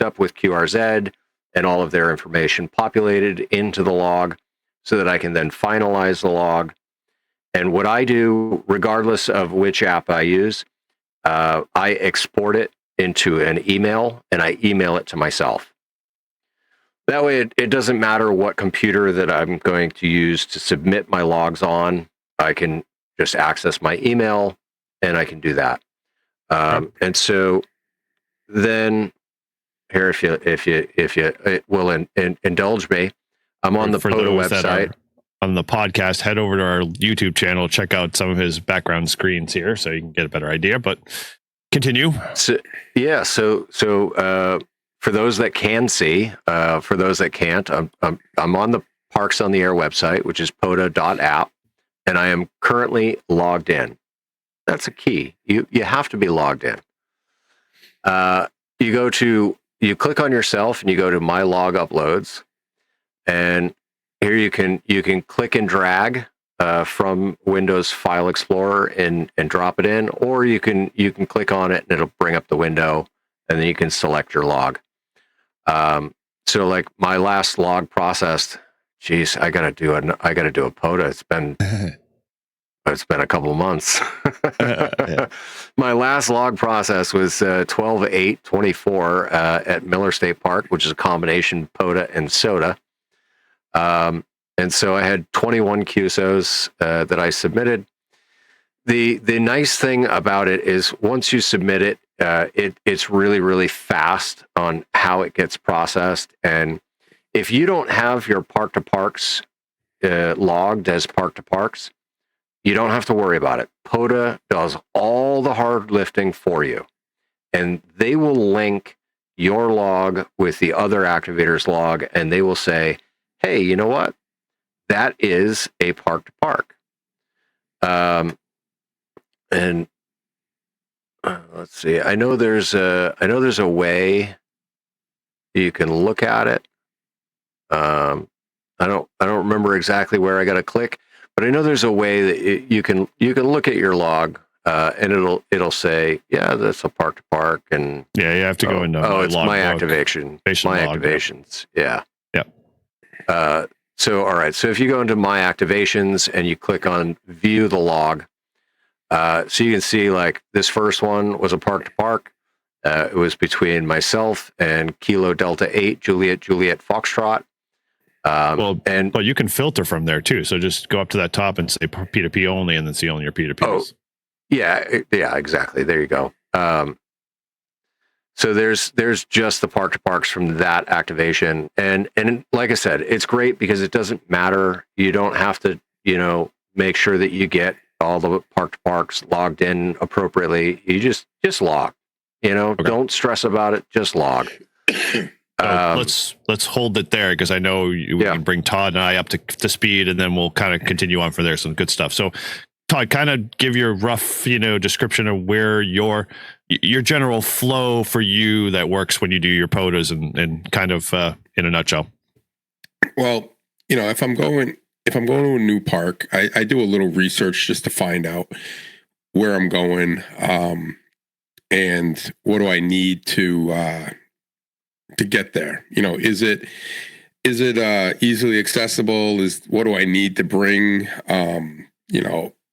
up with QRZ and all of their information populated into the log so that I can then finalize the log. And what I do, regardless of which app I use, I export it into an email and I email it to myself. That way, it doesn't matter what computer that I'm going to use to submit my logs on. I can just access my email and I can do that. And so then here, if you will indulge me, I'm on the POTA website. On the podcast, head over to our YouTube channel, check out some of his background screens here so you can get a better idea, but continue. So for those that can see, for those that can't, I'm on the Parks on the Air website, which is pota.app, and I am currently logged in. That's a key. You have to be logged in. You click on yourself and you go to My Log Uploads, and here you can click and drag from Windows File Explorer and drop it in, or you can click on it and it'll bring up the window, and then you can select your log. So like my last log processed, geez, I gotta do a POTA. It's been a couple of months. Yeah. My last log process was 12/8/24 at Miller State Park, which is a combination POTA and soda. And so I had 21 QSOs that I submitted. The nice thing about it is once you submit it, it's really, really fast on how it gets processed. And if you don't have your Park to Parks logged as Park to Parks, you don't have to worry about it. POTA does all the hard lifting for you, and they will link your log with the other activator's log, and they will say, hey, you know what? That is a Park to Park. And let's see. I know there's a way you can look at it. I don't remember exactly where I got to click, but I know there's a way that you can look at your log, and it'll say, yeah, that's a Park to Park, and yeah, you have to go into it's my activation, my activations, yeah. So all right, so if you go into my activations and you click on view the log, so you can see like this first one was a Park to Park. It was between myself and Kilo Delta 8 Juliet Foxtrot. But you can filter from there too. So just go up to that top and say P2P only, and then see only your P2Ps. Oh, yeah, exactly. There you go. So there's just the Park to Parks from that activation, and like I said, it's great because it doesn't matter. You don't have to, make sure that you get all the Park to Parks logged in appropriately. You just log. Okay. Don't stress about it. Just log. Let's hold it there because I know we can bring Todd and I up to speed, and then we'll kind of continue on from there. Some good stuff. So, Todd, kind of give your rough, description of where your general flow for you that works when you do your POTAs, and kind of in a nutshell. Well, if I'm going to a new park, I do a little research just to find out where I'm going, and what do I need to get there. Is it easily accessible? What do I need to bring?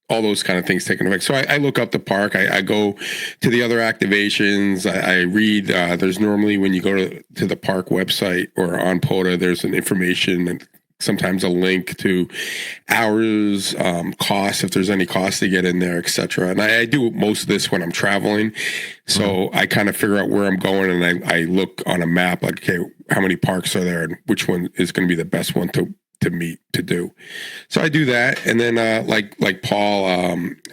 All those kind of things taken effect. So I look up the park. I go to the other activations. I read. There's normally when you go to the park website or on POTA, there's an information sometimes a link to hours, costs, if there's any costs to get in there, etc. And I do most of this when I'm traveling. So I kind of figure out where I'm going, and I look on a map, like, okay, how many parks are there and which one is going to be the best one to meet to do. So I do that. And then like Paul,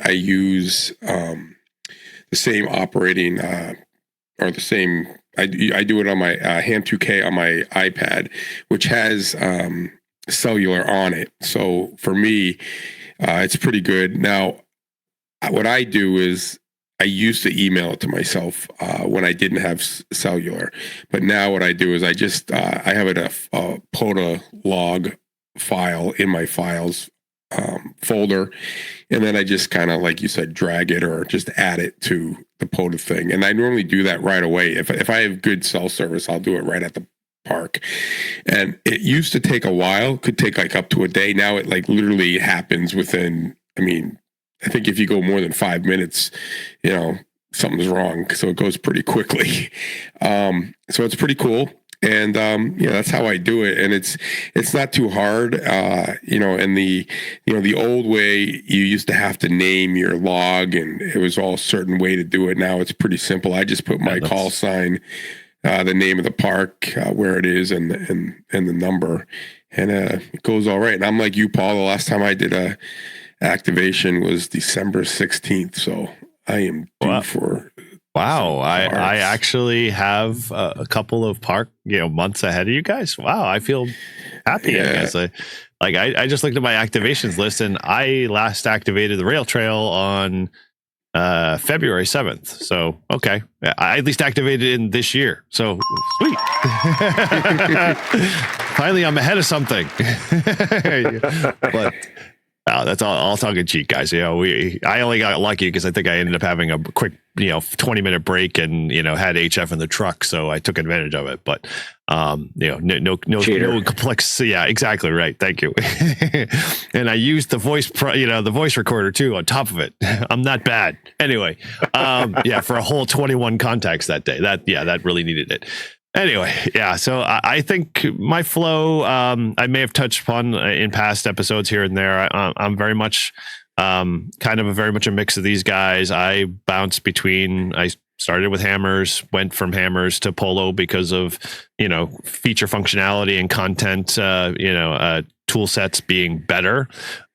I use the same operating or the same, I do it on my Ham 2K on my iPad, which has cellular on it. So for me, it's pretty good. Now, what I do is I used to email it to myself when I didn't have cellular, but now what I do is I just I have a POTA log file in my files folder, and then I just kind of, like you said, drag it or just add it to the POTA thing. And I normally do that right away. If I have good cell service, I'll do it right at the park. And it used to take a while, could take like up to a day. Now it like literally happens within, I mean, I think if you go more than 5 minutes, you know, something's wrong. So it goes pretty quickly. So it's pretty cool. And, that's how I do it. And it's not too hard. And the old way, you used to have to name your log, and it was all a certain way to do it. Now it's pretty simple. I just put my call sign, the name of the park, where it is, and the number, and it goes all right. And I'm like you, Paul, the last time I did a activation was December 16th. So I am due for... Wow, I actually have a couple of park months ahead of you guys. Wow, I feel happy. Yeah. I guess I just looked at my activations list, and I last activated the rail trail on February 7th. So okay, I at least activated it in this year. So sweet. Finally, I'm ahead of something. But. Oh, that's all tongue in cheek, guys. I only got lucky because I think I ended up having a quick, 20-minute break and, had HF in the truck. So I took advantage of it. But, no complex. Yeah, exactly. Right. Thank you. And I used the the voice recorder too on top of it. I'm not bad. Anyway, for a whole 21 contacts that day. That really needed it. Anyway, so I think my flow, I may have touched upon in past episodes here and there. I'm very much very much a mix of these guys. I bounce between, I started with HAMRS, went from HAMRS to Polo because of, feature functionality and content, tool sets being better.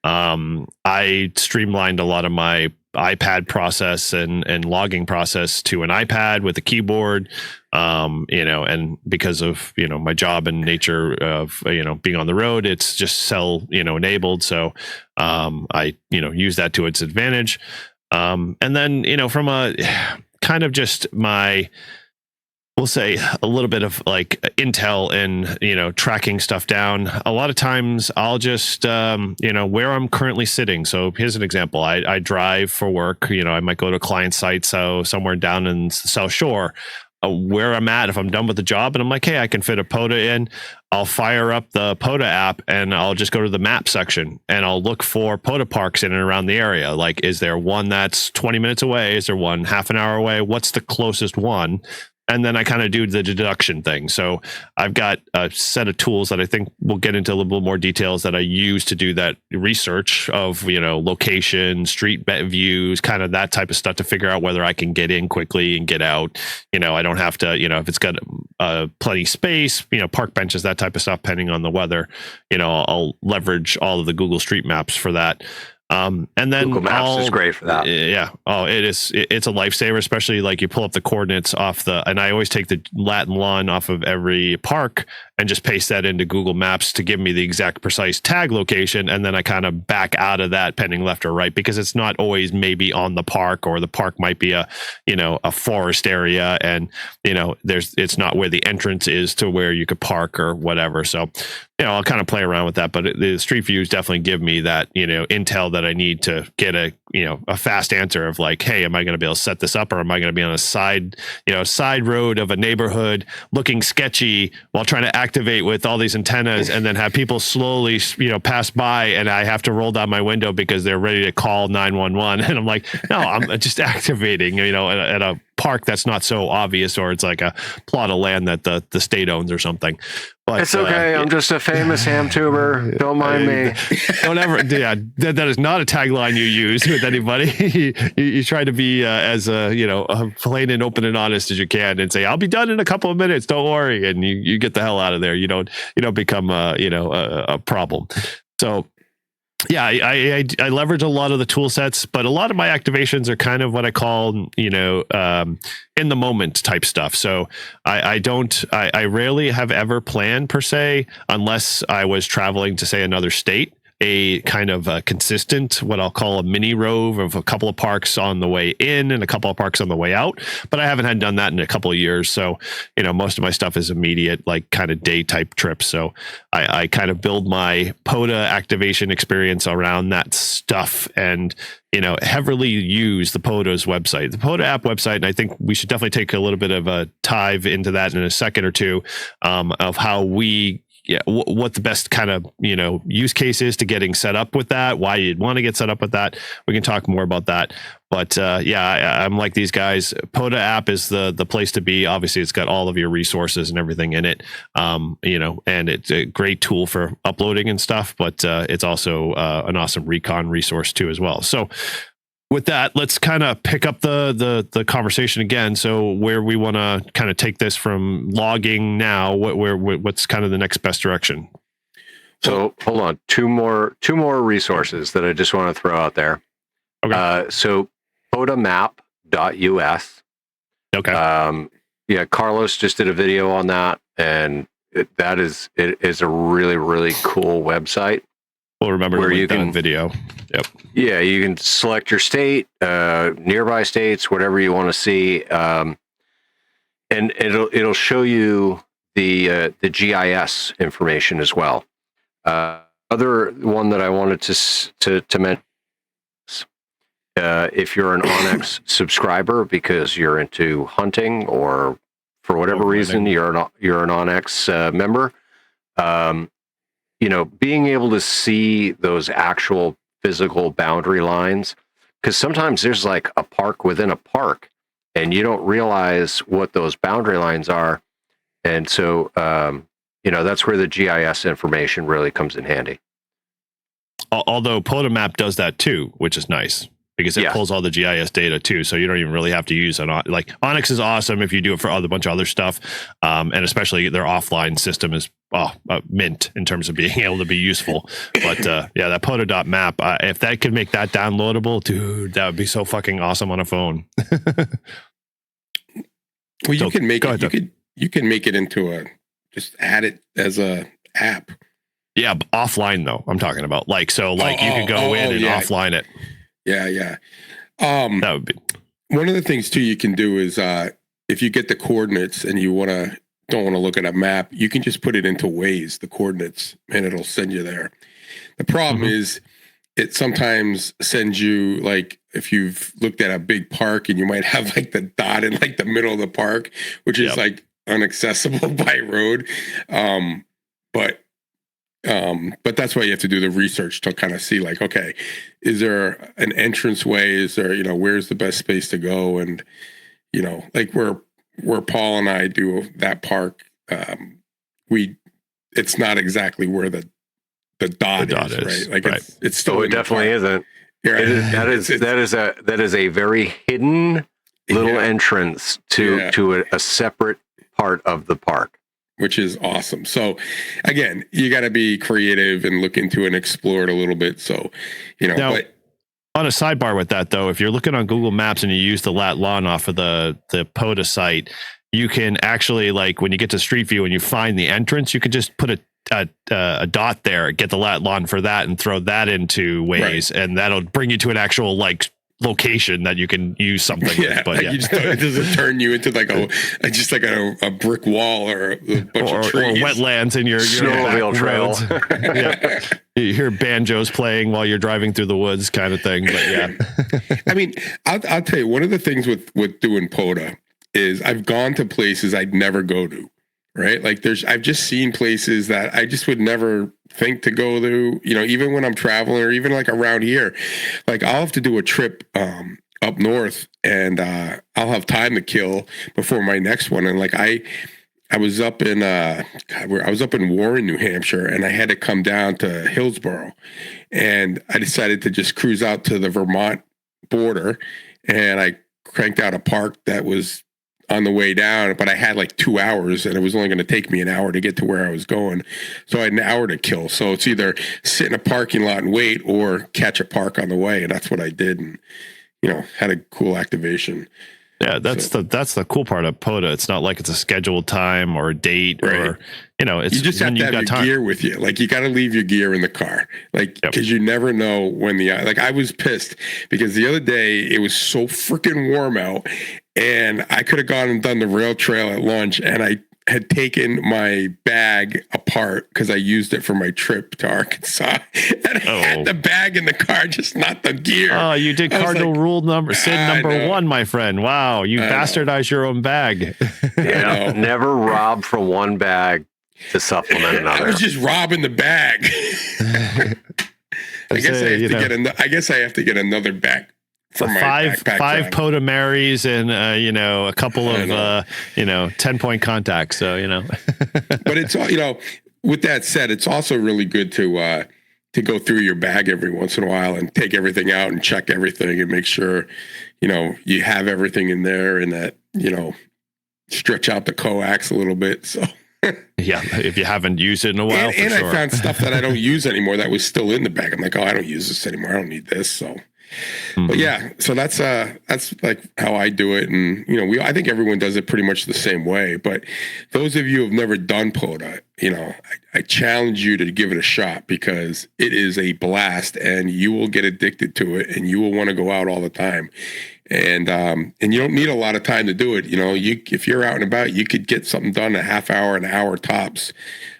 I streamlined a lot of my iPad process and logging process to an iPad with a keyboard, and because of, my job and nature of, being on the road, it's just cell, enabled. So, I, use that to its advantage. And then, from a kind of just we'll say a little bit of like intel and, tracking stuff down. A lot of times I'll just, where I'm currently sitting. So here's an example. I drive for work, I might go to a client site. So somewhere down in South Shore, where I'm at, if I'm done with the job and I'm like, hey, I can fit a POTA in, I'll fire up the POTA app and I'll just go to the map section and I'll look for POTA parks in and around the area. Like, is there one that's 20 minutes away? Is there one half an hour away? What's the closest one? And then I kind of do the deduction thing. So I've got a set of tools that I think we'll get into a little bit more details that I use to do that research of, location, street views, kind of that type of stuff to figure out whether I can get in quickly and get out. I don't have to, if it's got plenty space, park benches, that type of stuff, depending on the weather, I'll leverage all of the Google Street Maps for that. And then Google Maps is great for that. Yeah. Oh, it is. It's a lifesaver, especially like you pull up the coordinates off and I always take the lat and lon off of every park and just paste that into Google Maps to give me the exact precise tag location. And then I kind of back out of that pending left or right, because it's not always maybe on the park, or the park might be a forest area. And, it's not where the entrance is to where you could park or whatever. So, I'll kind of play around with that, but the street views definitely give me that, intel that I need to get a fast answer of like, hey, am I going to be able to set this up, or am I going to be on a side road of a neighborhood looking sketchy while trying to activate with all these antennas, and then have people slowly, pass by, and I have to roll down my window because they're ready to call 911. And I'm like, no, I'm just activating, at a park that's not so obvious, or it's like a plot of land that the state owns or something. But it's okay. I'm just a famous ham tuber. Don't mind me. Don't ever. Yeah, that is not a tagline you use with anybody. you try to be as plain and open and honest as you can, and say, "I'll be done in a couple of minutes. Don't worry," and you get the hell out of there. You don't become a problem. So. Yeah, I leverage a lot of the tool sets, but a lot of my activations are kind of what I call, in the moment type stuff. So I rarely have ever planned per se, unless I was traveling to say another state, a kind of consistent, what I'll call a mini rove of a couple of parks on the way in and a couple of parks on the way out. But I haven't had done that in a couple of years. So, most of my stuff is immediate, like kind of day type trips. So I kind of build my POTA activation experience around that stuff and, heavily use the POTA's website, the POTA app website. And I think we should definitely take a little bit of a dive into that in a second or two, of how we what the best kind of, use case is to getting set up with that, why you'd want to get set up with that. We can talk more about that. But I'm like these guys. POTA app is the place to be. Obviously, it's got all of your resources and everything in it, and it's a great tool for uploading and stuff, but it's also an awesome recon resource too as well. So with that, let's kind of pick up the conversation again. So where we want to kind of take this from logging now, what's kind of the next best direction? So hold on, two more resources that I just want to throw out there. Okay. So potamap.us. Okay. Carlos just did a video on that, and it is a really, really cool website. We'll remember where you can video. Yep. Yeah, you can select your state, nearby states, whatever you want to see, and it'll show you the GIS information as well. Other one that I wanted to mention, if you're an Onyx subscriber because you're into hunting or for whatever reason you're an Onyx member. Being able to see those actual physical boundary lines, because sometimes there's like a park within a park and you don't realize what those boundary lines are. And so, that's where the GIS information really comes in handy. Although POTA map does that too, which is nice because it pulls all the GIS data too. So you don't even really have to use it. Like Onyx is awesome if you do it for a bunch of other stuff. And especially their offline system is mint in terms of being able to be useful. But that POTA.map, if that could make that downloadable, dude, that would be so fucking awesome on a phone. Well, you can make it. You can make it into just add it as a app. Yeah, offline though. I'm talking about you could go in and offline it. Yeah. That would be one of the things too. You can do is if you get the coordinates and you don't want to look at a map, you can just put it into Waze, the coordinates, and it'll send you there. The problem is it sometimes sends you, like, if you've looked at a big park and you might have like the dot in like the middle of the park, which is like inaccessible by road. But that's why you have to do the research to kind of see, like, okay, is there an entrance way? Is there, where's the best space to go? And, like where Paul and I do that park, it's not exactly where the dot is, right? Like it's still. It definitely isn't. That is a very hidden little entrance to a separate part of the park, which is awesome. So again, you got to be creative and look into and explore it a little bit. So, now, but on a sidebar with that though, if you're looking on Google Maps and you use the lat long off of the POTA site, you can actually, like, when you get to Street View and you find the entrance, you could just put a dot there, get the lat long for that, and throw that into Waze, and that'll bring you to an actual location that you can use something with. But you just it doesn't turn you into like a brick wall or a bunch of trees or wetlands in your snowmobile trail. You hear banjos playing while you're driving through the woods, kind of thing. But I mean, I'll tell you, one of the things with doing POTA is I've gone to places I'd never go to. Right? Like I've just seen places that I just would never think to go to, even when I'm traveling or even like around here. Like I'll have to do a trip up north, and I'll have time to kill before my next one. And like I was up in I was up in Warren, New Hampshire, and I had to come down to Hillsborough, and I decided to just cruise out to the Vermont border, and I cranked out a park that was on the way down, but I had like 2 hours, and it was only going to take me an hour to get to where I was going. So I had an hour to kill. So it's either sit in a parking lot and wait or catch a park on the way. And that's what I did. And, had a cool activation. Yeah, that's the cool part of POTA. It's not like it's a scheduled time or a date, right? Or it's you just have to have your gear with you. Like you got to leave your gear in the car, like because you never know when I was pissed because the other day it was so freaking warm out, and I could have gone and done the rail trail at lunch, and I had taken my bag apart because I used it for my trip to Arkansas, and I had the bag in the car, just not the gear. Oh, you did cardinal rule sin number 1, my friend. Wow, you bastardized your own bag. Yeah, never rob from one bag to supplement another. I was just robbing the bag. I guess I have to get another bag. For five POTA Marys and a couple of 10-point contacts. So but it's with that said, it's also really good to go through your bag every once in a while and take everything out and check everything and make sure you have everything in there and that stretch out the coax a little bit. So yeah, if you haven't used it in a while, and I found stuff that I don't use anymore that was still in the bag. I'm like, I don't use this anymore. I don't need this. So. But yeah, so that's like how I do it, and I think everyone does it pretty much the same way. But those of you who have never done POTA, I challenge you to give it a shot because it is a blast, and you will get addicted to it, and you will want to go out all the time. And you don't need a lot of time to do it. If you're out and about, you could get something done in a half hour, an hour tops,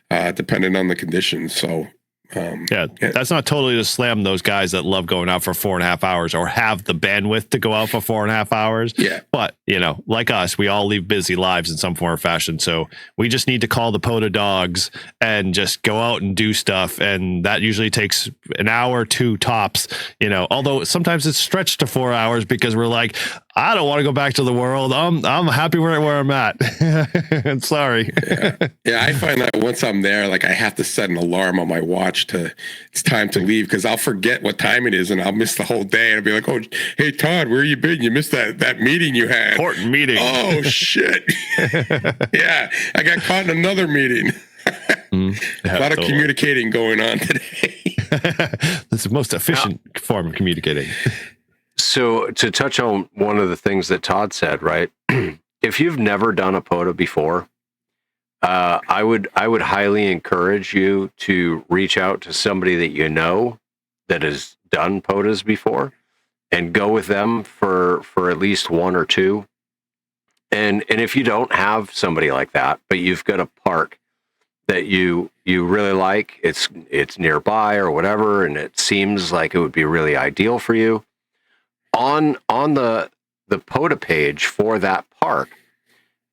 depending on the conditions. So. That's not totally to slam those guys that love going out for 4.5 hours or have the bandwidth to go out for 4.5 hours. Yeah. But, like us, we all leave busy lives in some form or fashion. So we just need to call the POTA dogs and just go out and do stuff. And that usually takes an hour or 2 tops, although sometimes it's stretched to 4 hours because we're like, I don't want to go back to the world. I'm happy where I'm at. I'm sorry. Yeah, I find that once I'm there, like I have to set an alarm on my watch it's time to leave because I'll forget what time it is and I'll miss the whole day. And I'll be like, oh, hey, Todd, where you been? You missed that meeting you had. Important meeting. Oh, shit. Yeah, I got caught in another meeting. A lot of communicating going on today. That's the most efficient form of communicating. So to touch on one of the things that Todd said, right? If you've never done a POTA before, I would highly encourage you to reach out to somebody that that has done POTAs before and go with them for at least 1 or 2. And if you don't have somebody like that, but you've got a park that you really like, it's nearby or whatever, and it seems like it would be really ideal for you, on the POTA page for that park,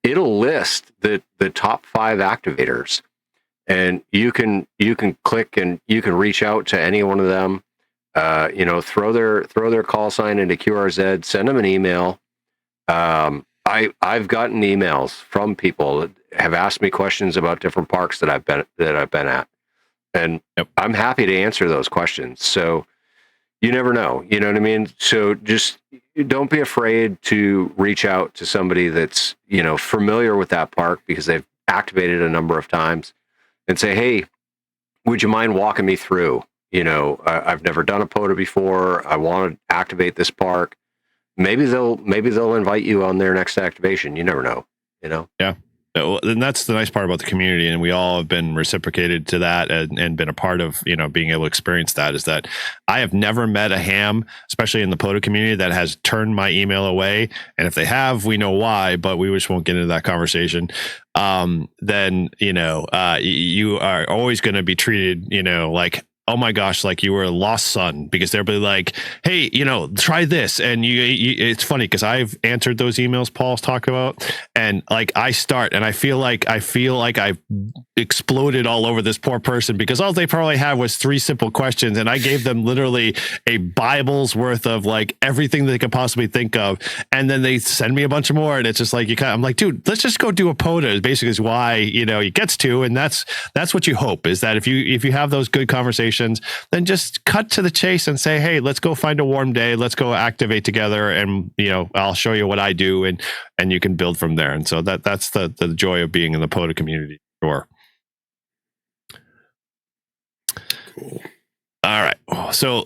it'll list the top 5 activators, and you can click and you can reach out to any one of them. Throw their call sign into QRZ, send them an email. I've gotten emails from people that have asked me questions about different parks that I've been at, and I'm happy to answer those questions. So you never know, you know what I mean? So just don't be afraid to reach out to somebody that's, familiar with that park because they've activated a number of times and say, hey, would you mind walking me through? I've never done a POTA before. I want to activate this park. Maybe they'll invite you on their next activation. You never know, Yeah. And that's the nice part about the community, and we all have been reciprocated to that and been a part of being able to experience that, is that I have never met a ham, especially in the POTA community, that has turned my email away. And if they have, we know why, but we just won't get into that conversation. Then you are always going to be treated like oh my gosh, like you were a lost son, because they'll be like, hey, try this. And it's funny because I've answered those emails Paul's talking about, and like I start and I feel like I've exploded all over this poor person, because all they probably had was 3 simple questions, and I gave them literally a Bible's worth of like everything that they could possibly think of, and then they send me a bunch of more, and it's just like I'm like, dude, let's just go do a POTA. Basically, is why it gets to, and that's what you hope, is that if you have those good conversations, then just cut to the chase and say, hey, let's go find a warm day, let's go activate together, and I'll show you what I do, and you can build from there. And so that's the joy of being in the POTA community. Sure. Cool. All right. So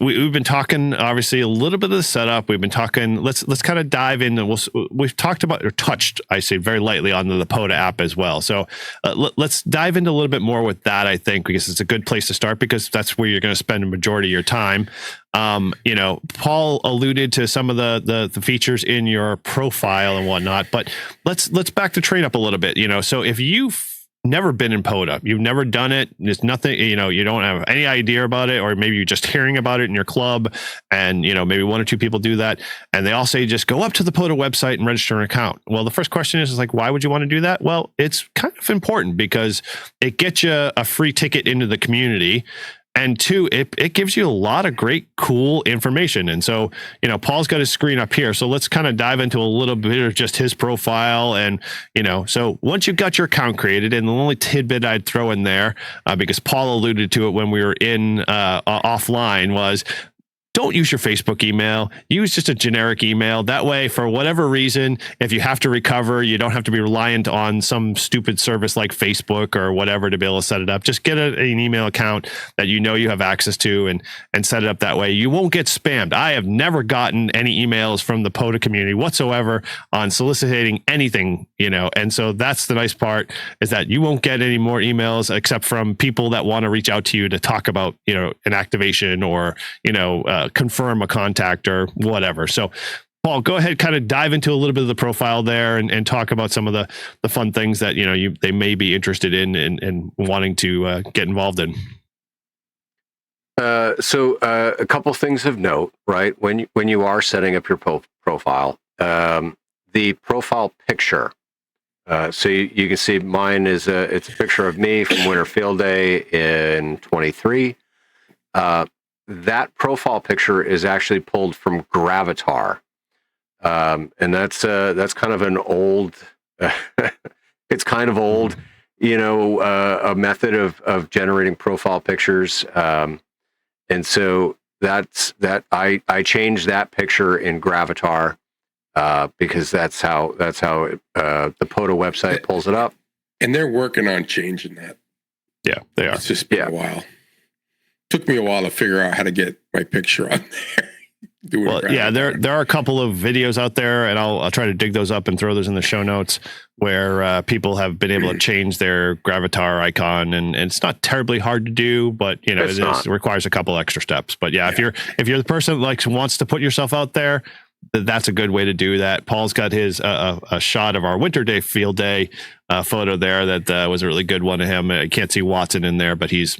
we've been talking obviously a little bit of the setup. We've been talking, let's kind of dive in, and we've talked about, or touched, I say very lightly, on the POTA app as well. So let's dive into a little bit more with that, I think, because it's a good place to start, because that's where you're going to spend a majority of your time. Paul alluded to some of the features in your profile and whatnot, but let's back the train up a little bit. So if you've never been in POTA, you've never done it, there's nothing, you don't have any idea about it, or maybe you're just hearing about it in your club, and maybe 1 or 2 people do that, and they all say just go up to the POTA website and register an account. Well, the first question is like, why would you want to do that? Well, it's kind of important because it gets you a free ticket into the community. And 2, it gives you a lot of great, cool information. And so, Paul's got his screen up here. So let's kind of dive into a little bit of just his profile. And, so once you've got your account created, and the only tidbit I'd throw in there, because Paul alluded to it when we were in offline, was don't use your Facebook email. Use just a generic email. That way, for whatever reason, if you have to recover, you don't have to be reliant on some stupid service like Facebook or whatever to be able to set it up. Just get an email account that you have access to, and set it up that way. You won't get spammed. I have never gotten any emails from the POTA community whatsoever on soliciting anything, and so that's the nice part, is that you won't get any more emails except from people that want to reach out to you to talk about, an activation, or, confirm a contact or whatever. So Paul, go ahead, kind of dive into a little bit of the profile there, and talk about some of the fun things that, they may be interested in and wanting to get involved in. So a couple things of note, right? When you are setting up your profile, the profile picture. So you can see mine is it's a picture of me from Winter Field Day in 23. That profile picture is actually pulled from Gravatar, and that's kind of an old. It's kind of old, a method of generating profile pictures, and so that's that. I changed that picture in Gravatar because that's how the POTA website pulls it up, and they're working on changing that. Yeah, they are. It's just been a while. Took me a while to figure out how to get my picture on there. Well, yeah, there are a couple of videos out there, and I'll try to dig those up and throw those in the show notes, where people have been able to change their Gravatar icon, and it's not terribly hard to do, but it requires a couple extra steps. But yeah, if you're the person that wants to put yourself out there, that's a good way to do that. Paul's got his a shot of our Winter Day Field Day photo there that was a really good one of him. I can't see Watson in there, but he's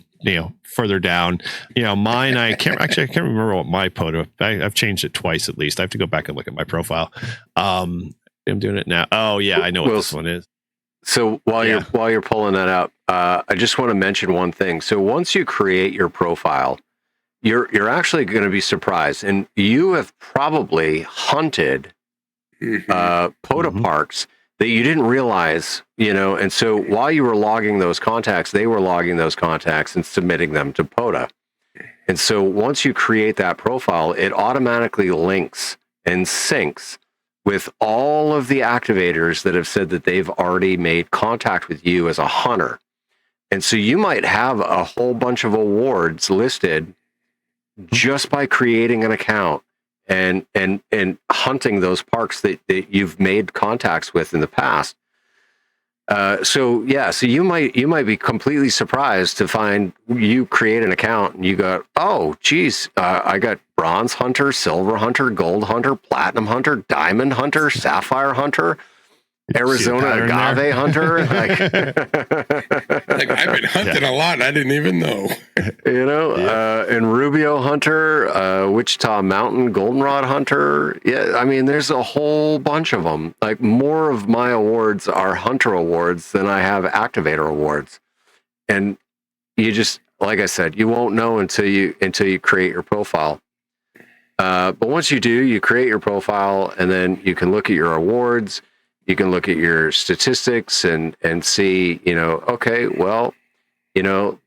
further down. Mine, I can't remember what my POTA. I've changed it twice at least. I have to go back and look at my profile. I'm doing it now. Oh yeah, I know what this one is. So while you're pulling that up, I just want to mention one thing. So once you create your profile, you're actually going to be surprised, and you have probably hunted POTA parks that you didn't realize, and so while you were logging those contacts, they were logging those contacts and submitting them to POTA. And so once you create that profile, it automatically links and syncs with all of the activators that have said that they've already made contact with you as a hunter. And so you might have a whole bunch of awards listed just by creating an account and hunting those parks that you've made contacts with in the past. So you might be completely surprised to find you create an account and you go, oh geez, I got bronze hunter, silver hunter, gold hunter, platinum hunter, diamond hunter, sapphire hunter. Arizona agave hunter. Like I've been hunting a lot and I didn't even know. And Rubio hunter, Wichita Mountain goldenrod hunter. Yeah, I mean, there's a whole bunch of them. Like more of my awards are hunter awards than I have activator awards. And you just, like I said, you won't know until you create your profile. But once you do, you create your profile, and then you can look at your awards. You can look at your statistics and see, okay, well,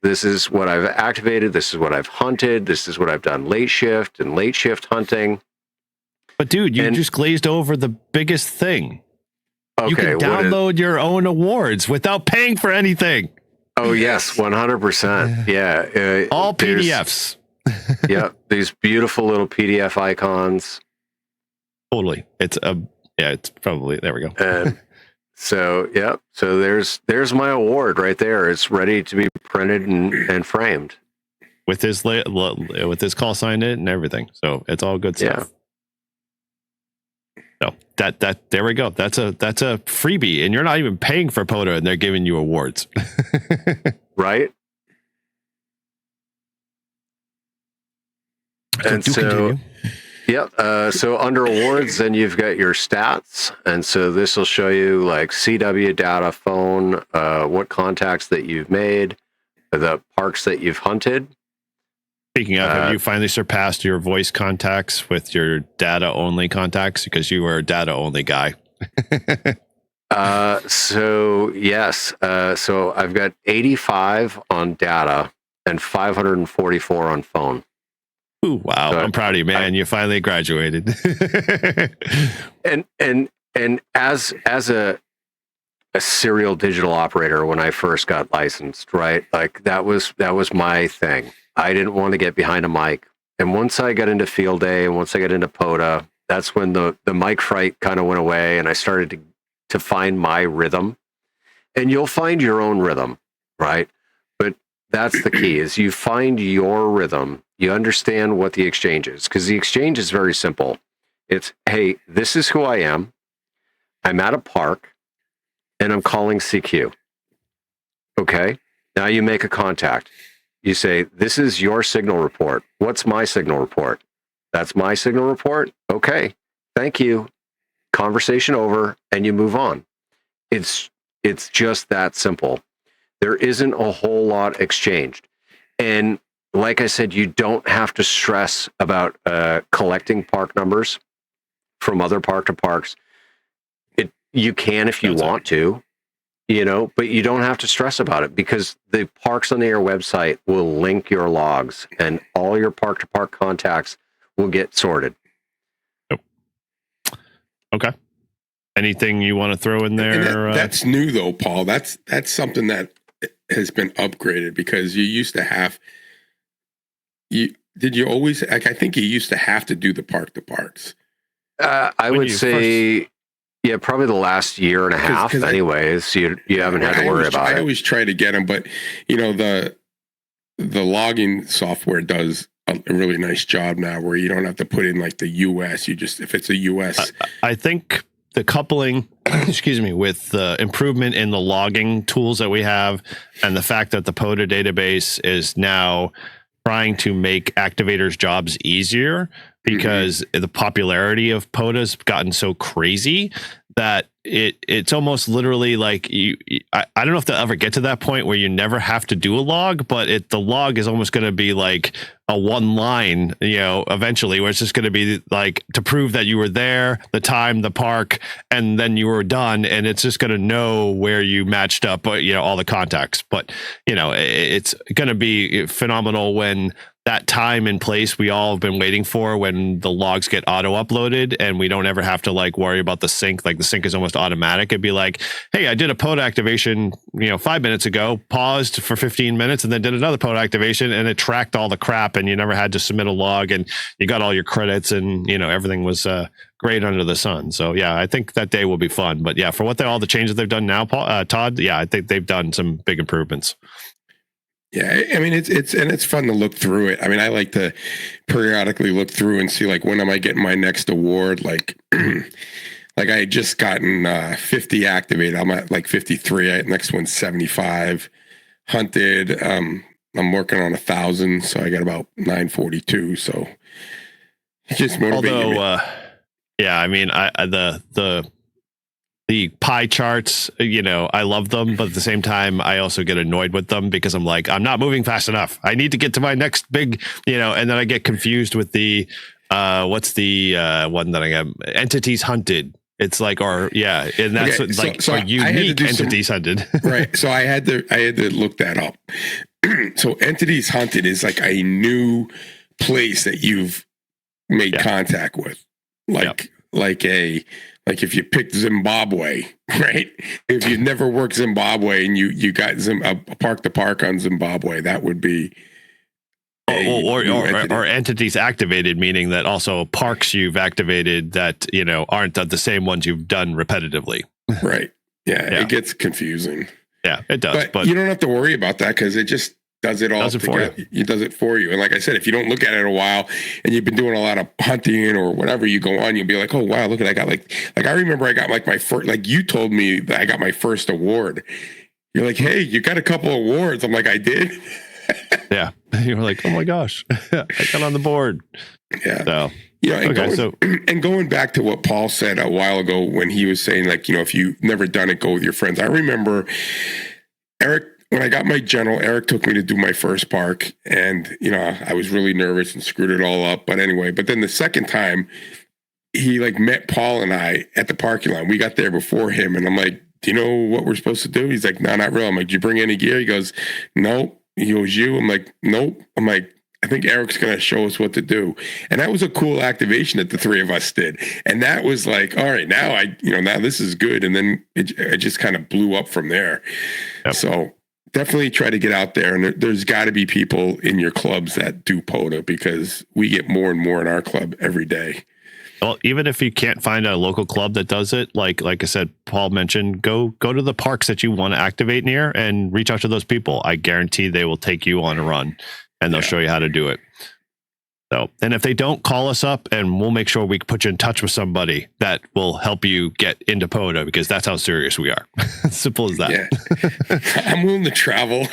this is what I've activated. This is what I've hunted. This is what I've done late shift and late shift hunting. But dude, you just glazed over the biggest thing. Okay, you can download your own awards without paying for anything. Oh yes, 100%. Yeah, all PDFs. Yeah, these beautiful little PDF icons. Totally, it's probably there. We go. And so there's my award right there. It's ready to be printed and framed with his call sign in and everything. So it's all good stuff. Yeah. So that there we go. That's a freebie, and you're not even paying for POTA, and they're giving you awards. Right. And so, so under awards, then you've got your stats. And so this will show you like CW data, phone, what contacts that you've made, the parks that you've hunted. Speaking of, have you finally surpassed your voice contacts with your data only contacts? Because you were a data only guy. So yes. So I've got 85 on data and 544 on phone. Ooh, wow. So I'm proud of you, man. You finally graduated. and as a serial digital operator, when I first got licensed, right? Like that was my thing. I didn't want to get behind a mic. And once I got into field day and once I got into POTA, that's when the mic fright kind of went away and I started to find my rhythm. And you'll find your own rhythm, right? But that's the key, is you find your rhythm. You understand what the exchange is, because the exchange is very simple. It's, hey, this is who I am. I'm at a park and I'm calling CQ. Okay. Now you make a contact. You say, this is your signal report. What's my signal report? That's my signal report. Okay. Thank you. Conversation over, and you move on. It's just that simple. There isn't a whole lot exchanged. And like I said, you don't have to stress about collecting park numbers from other park to parks. You can if you want to, but you don't have to stress about it, because the Parks on the Air website will link your logs and all your park to park contacts will get sorted. Okay. Anything you want to throw in there? That's new though, Paul. That's something that has been upgraded, because you used to have. Did you always? Like, I think you used to have to do the park to parks. I would say, yeah, probably the last year and a half. Anyways, you haven't had to worry about it. I always try to get them, but the logging software does a really nice job now, where you don't have to put in like the US. You just, if it's a US. I think the coupling, with the improvement in the logging tools that we have, and the fact that the POTA database is now trying to make activators' jobs easier, because the popularity of POTA has gotten so crazy that it's almost literally like I don't know if they'll ever get to that point where you never have to do a log, but the log is almost going to be like a one line, eventually, where it's just going to be like to prove that you were there, the time, the park, and then you were done. And it's just going to know where you matched up, all the contacts. But, it's going to be phenomenal when that time and place we all have been waiting for, when the logs get auto uploaded and we don't ever have to like worry about the sync. Like the sync is almost automatic. It'd be like, hey, I did a POTA activation, 5 minutes ago, paused for 15 minutes and then did another POTA activation, and it tracked all the crap and you never had to submit a log and you got all your credits and, everything was great under the sun. So yeah, I think that day will be fun. But yeah, for all the changes they've done now, Todd, yeah, I think they've done some big improvements. Yeah, I mean it's fun to look through it. I mean, I like to periodically look through and see like, when am I getting my next award? Like like I had just gotten 50 activated. I'm at like 53. Next one's 75. Hunted. I'm working on 1,000, so I got about 942. So it's just motivating me. Yeah, I mean, the pie charts, I love them, but at the same time, I also get annoyed with them because I'm like, I'm not moving fast enough. I need to get to my next big, and then I get confused with the, what's the one that I got? Entities hunted. It's like, and that's so unique entities hunted. Right. So I had to look that up. So entities hunted is like a new place that you've made contact with, like if you picked Zimbabwe, right? If you've never worked Zimbabwe and you got park to park on Zimbabwe, that would be or entities activated, meaning that also parks you've activated that aren't the same ones you've done repetitively. Right. Yeah, it gets confusing. Yeah, it does. But you don't have to worry about that because it just does it all together. It does it for you. And like I said, if you don't look at it a while and you've been doing a lot of hunting or whatever, you go on, you'll be like, oh wow, look at I got like I remember I got like my first, like you told me that I got my first award. You're like, hey, you got a couple awards. I'm like, I did. Yeah. You were like, oh my gosh, I got on the board. Yeah. So and going back to what Paul said a while ago when he was saying, like, if you've never done it, go with your friends. I remember Eric, when I got my general, Eric took me to do my first park, and I was really nervous and screwed it all up. But then the second time, he like met Paul and I at the parking lot. We got there before him, and I'm like, "Do you know what we're supposed to do?" He's like, "No, not real." I'm like, "Did you bring any gear?" He goes, "No." He goes, "You?" I'm like, "Nope." I'm like, I think Eric's going to show us what to do. And that was a cool activation that the three of us did. And that was like, all right, now now this is good. And then it just kind of blew up from there. Yep. So definitely try to get out there. And there's got to be people in your clubs that do POTA, because we get more and more in our club every day. Well, even if you can't find a local club that does it, like I said, Paul mentioned, go to the parks that you want to activate near and reach out to those people. I guarantee they will take you on a run. And they'll show you how to do it. So, and if they don't, call us up and we'll make sure we put you in touch with somebody that will help you get into POTA, because that's how serious we are. Simple as that. Yeah. I'm willing to travel.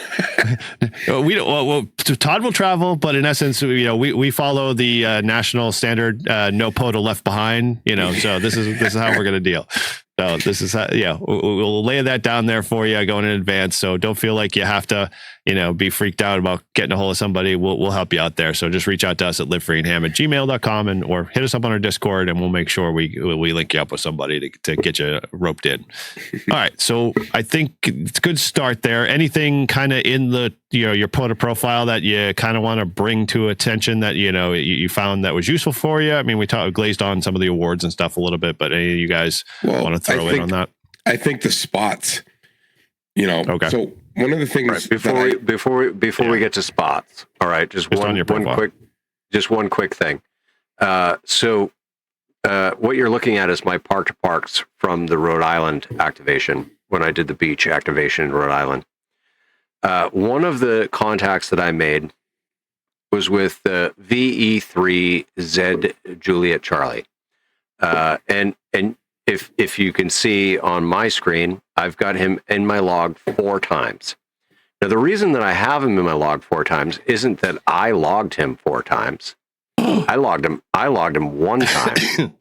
We don't. Well, Todd will travel, but in essence, we follow the national standard. No POTA left behind. So this is how we're gonna deal. So this is we'll lay that down there for you going in advance. So don't feel like you have to, be freaked out about getting a hold of somebody. We'll help you out there. So just reach out to us at livefreeandham@gmail.com or hit us up on our Discord, and we'll make sure we link you up with somebody to get you roped in. All right. So I think it's a good start there. Anything kind of in the, your POTA profile that you kind of want to bring to attention that, you found that was useful for you? I mean, we glazed on some of the awards and stuff a little bit, but any of you guys want to throw in on that? I think the spots, okay. So one of the things before we get to spots. All right. Just one quick thing. So what you're looking at is my park to parks from the Rhode Island activation when I did the beach activation in Rhode Island. One of the contacts that I made was with VE3Z Juliet Charlie. And if you can see on my screen, I've got him in my log 4 times. Now, the reason that I have him in my log 4 times isn't that I logged him 4 times. I logged him 1 time.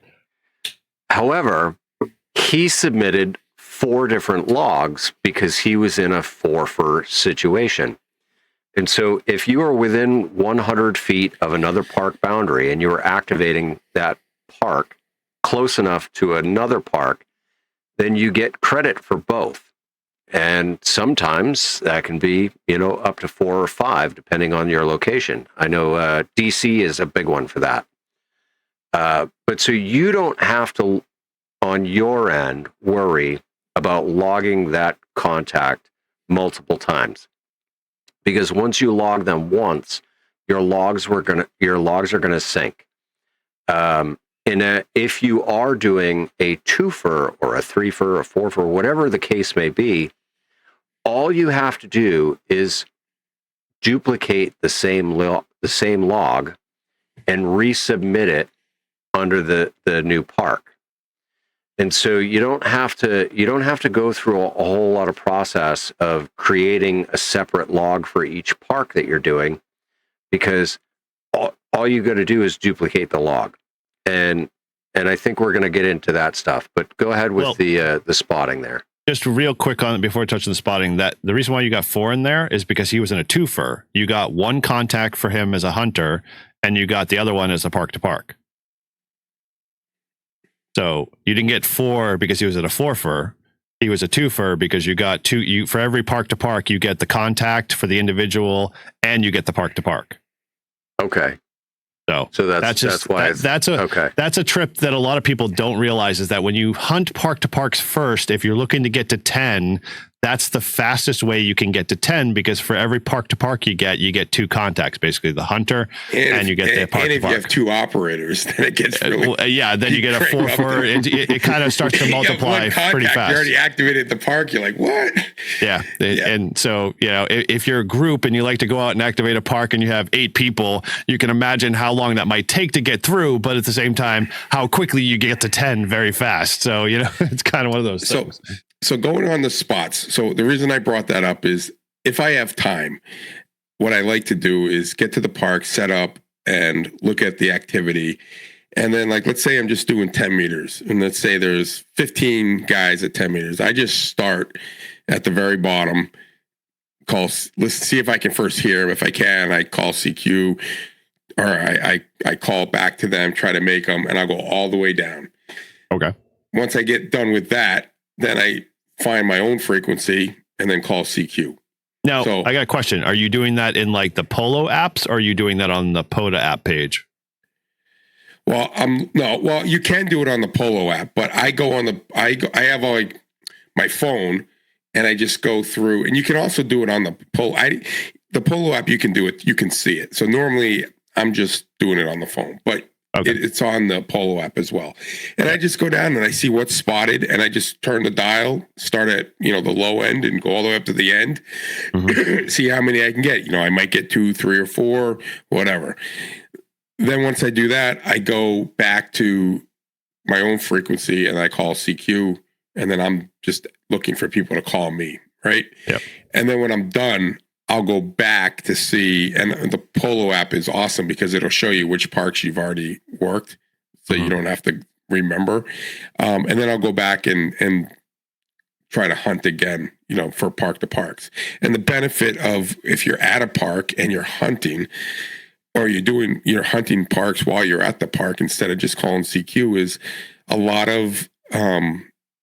However, he submitted 4 different logs because he was in a 4-for situation. And so if you are within 100 feet of another park boundary and you are activating that park close enough to another park, then you get credit for both. And sometimes that can be, up to 4 or 5, depending on your location. I know DC is a big one for that. But so you don't have to, on your end, worry about logging that contact multiple times. Because once you log them once, your logs are going to sync. If you are doing a 2-for or a 3-for or a 4-for, whatever the case may be, all you have to do is duplicate the same log and resubmit it under the new park. And so you don't have to go through a whole lot of process of creating a separate log for each park that you're doing, because all you got to do is duplicate the log. And I think we're going to get into that stuff, but go ahead with the spotting there. Just real quick on before touching the spotting, that the reason why you got 4 in there is because he was in a twofer. You got one contact for him as a hunter, and you got the other one as a park to park. So you didn't get 4 because he was at a 4fer. He was a 2fer because you got 2. You for every park to park, you get the contact for the individual, and you get the park to park. Okay. So that's why that's a trip that a lot of people don't realize, is that when you hunt park to parks first, if you're looking to get to 10, that's the fastest way you can get to 10, because for every park to park you get 2 contacts, basically the hunter and you get the park to park. And if you have 2 operators, then it gets really then you get a 4fer. It kind of starts to multiply pretty fast. You already activated the park. You're like, what? Yeah. And so, if you're a group and you like to go out and activate a park and you have 8 people, you can imagine how long that might take to get through, but at the same time, how quickly you get to 10 very fast. So, it's kind of one of those things. So going on the spots. So the reason I brought that up is, if I have time, what I like to do is get to the park, set up, and look at the activity. And then, like, let's say I'm just doing 10 meters, and let's say there's 15 guys at 10 meters. I just start at the very bottom, let's see if I can first hear them. If I can, I call CQ, or I call back to them, try to make them, and I'll go all the way down. Okay. Once I get done with that, then I find my own frequency and then call CQ. Now, I got a question. Are you doing that in like the Polo apps, or are you doing that on the POTA app page? Well, you can do it on the Polo app, but I have like my phone, and I just go through, and you can also do it on the Polo. The Polo app, you can do it. You can see it. So normally I'm just doing it on the phone, but it's on the Polo app as well. And I just go down and I see what's spotted, and I just turn the dial, start at, the low end and go all the way up to the end, see how many I can get. I might get 2, 3, or 4, whatever. Then once I do that, I go back to my own frequency and I call CQ, and then I'm just looking for people to call me, right? Yep. And then when I'm done, I'll go back to see, and the Polo app is awesome because it'll show you which parks you've already worked, so you don't have to remember. And then I'll go back and try to hunt again, for park to parks. And the benefit of, if you're at a park and you're hunting, or you're hunting parks while you're at the park instead of just calling CQ, is a lot of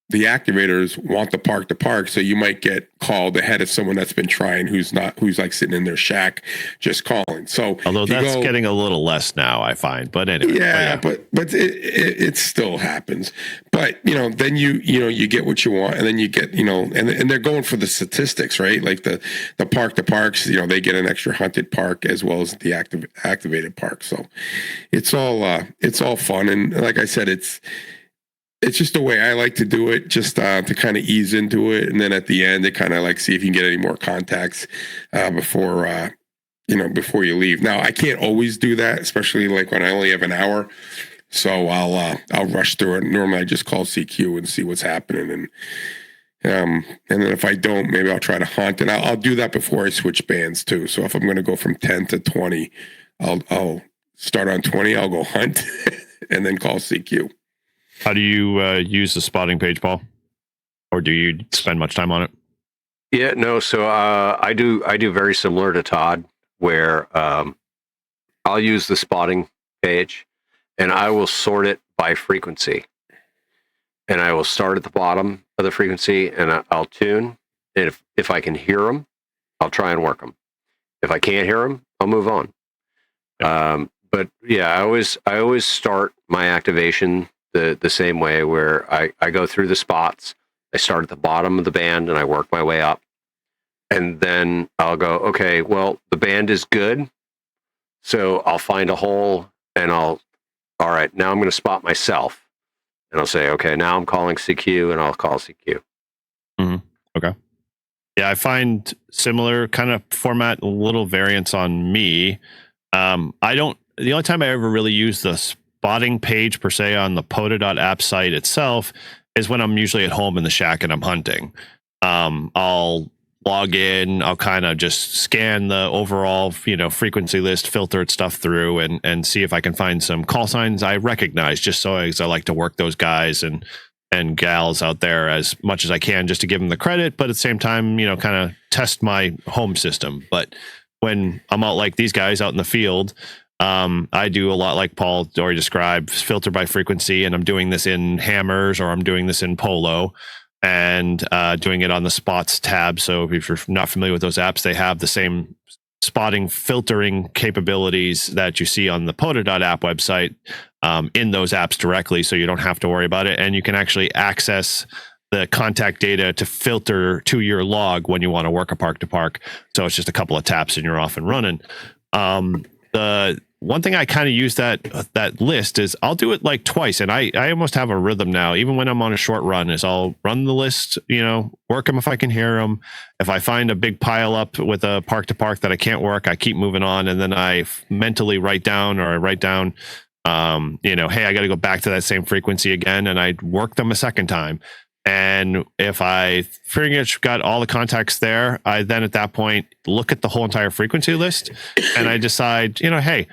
the activators want the park to park, so you might get called ahead of someone that's been trying, who's like sitting in their shack just calling. So although that's getting a little less now, I find, but anyway. But it still happens. But then you get what you want, and then you get and they're going for the statistics, right? Like the park to parks, they get an extra hunted park as well as the activated park. So it's all fun, and like I said, it's just the way I like to do it, just to kind of ease into it. And then at the end, they kind of like see if you can get any more contacts before you leave. Now, I can't always do that, especially like when I only have an hour. So I'll rush through it. Normally, I just call CQ and see what's happening. And then if I don't, maybe I'll try to hunt. And I'll do that before I switch bands too. So if I'm going to go from 10 to 20, I'll start on 20, I'll go hunt and then call CQ. How do you use the spotting page, Paul? Or do you spend much time on it? Yeah, no. So I do very similar to Todd, where I'll use the spotting page, and I will sort it by frequency. And I will start at the bottom of the frequency, and I'll tune. And if I can hear them, I'll try and work them. If I can't hear them, I'll move on. Yep. But yeah, I always start my activation the same way, where I go through the spots. I start at the bottom of the band and I work my way up. And then I'll go, okay, well, the band is good. So I'll find a hole and all right, now I'm going to spot myself. And I'll say, okay, now I'm calling CQ, and I'll call CQ. Mm-hmm. Okay. Yeah, I find similar kind of format, a little variance on me. The only time I ever really use the spotting page per se on the POTA.app site itself is when I'm usually at home in the shack and I'm hunting. I'll log in, I'll kind of just scan the overall, frequency list, filter stuff through and see if I can find some call signs I recognize, just so as I like to work those guys and gals out there as much as I can, just to give them the credit, but at the same time, kind of test my home system. But when I'm out like these guys out in the field, I do a lot like Paul already described, filter by frequency, and I'm doing this in HAMRS or I'm doing this in Polo, and doing it on the spots tab. So if you're not familiar with those apps, they have the same spotting filtering capabilities that you see on the POTA.app website in those apps directly, so you don't have to worry about it. And you can actually access the contact data to filter to your log when you want to work a park to park. So it's just a couple of taps and you're off and running. The one thing I kind of use that list is I'll do it like twice, and I almost have a rhythm now, even when I'm on a short run, is I'll run the list, work them if I can hear them. If I find a big pile up with a park to park that I can't work, I keep moving on, and then I mentally write down, hey, I got to go back to that same frequency again, and I work them a second time. And if I pretty much got all the contacts there, I then at that point look at the whole entire frequency list, and I decide, hey,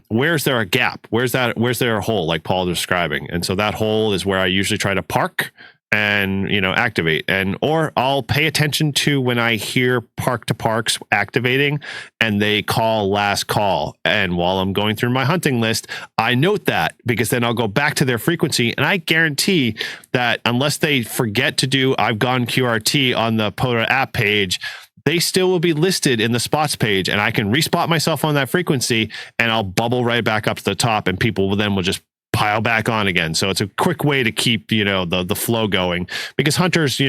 where's there a gap? Where's there a hole like Paul is describing? And so that hole is where I usually try to park and, activate, or I'll pay attention to when I hear park to parks activating and they call last call. And while I'm going through my hunting list, I note that, because then I'll go back to their frequency, and I guarantee that unless they forget to do I've gone QRT on the POTA app page, they still will be listed in the spots page, and I can respot myself on that frequency, and I'll bubble right back up to the top, and people will just pile back on again. So it's a quick way to keep, the flow going, because hunters, they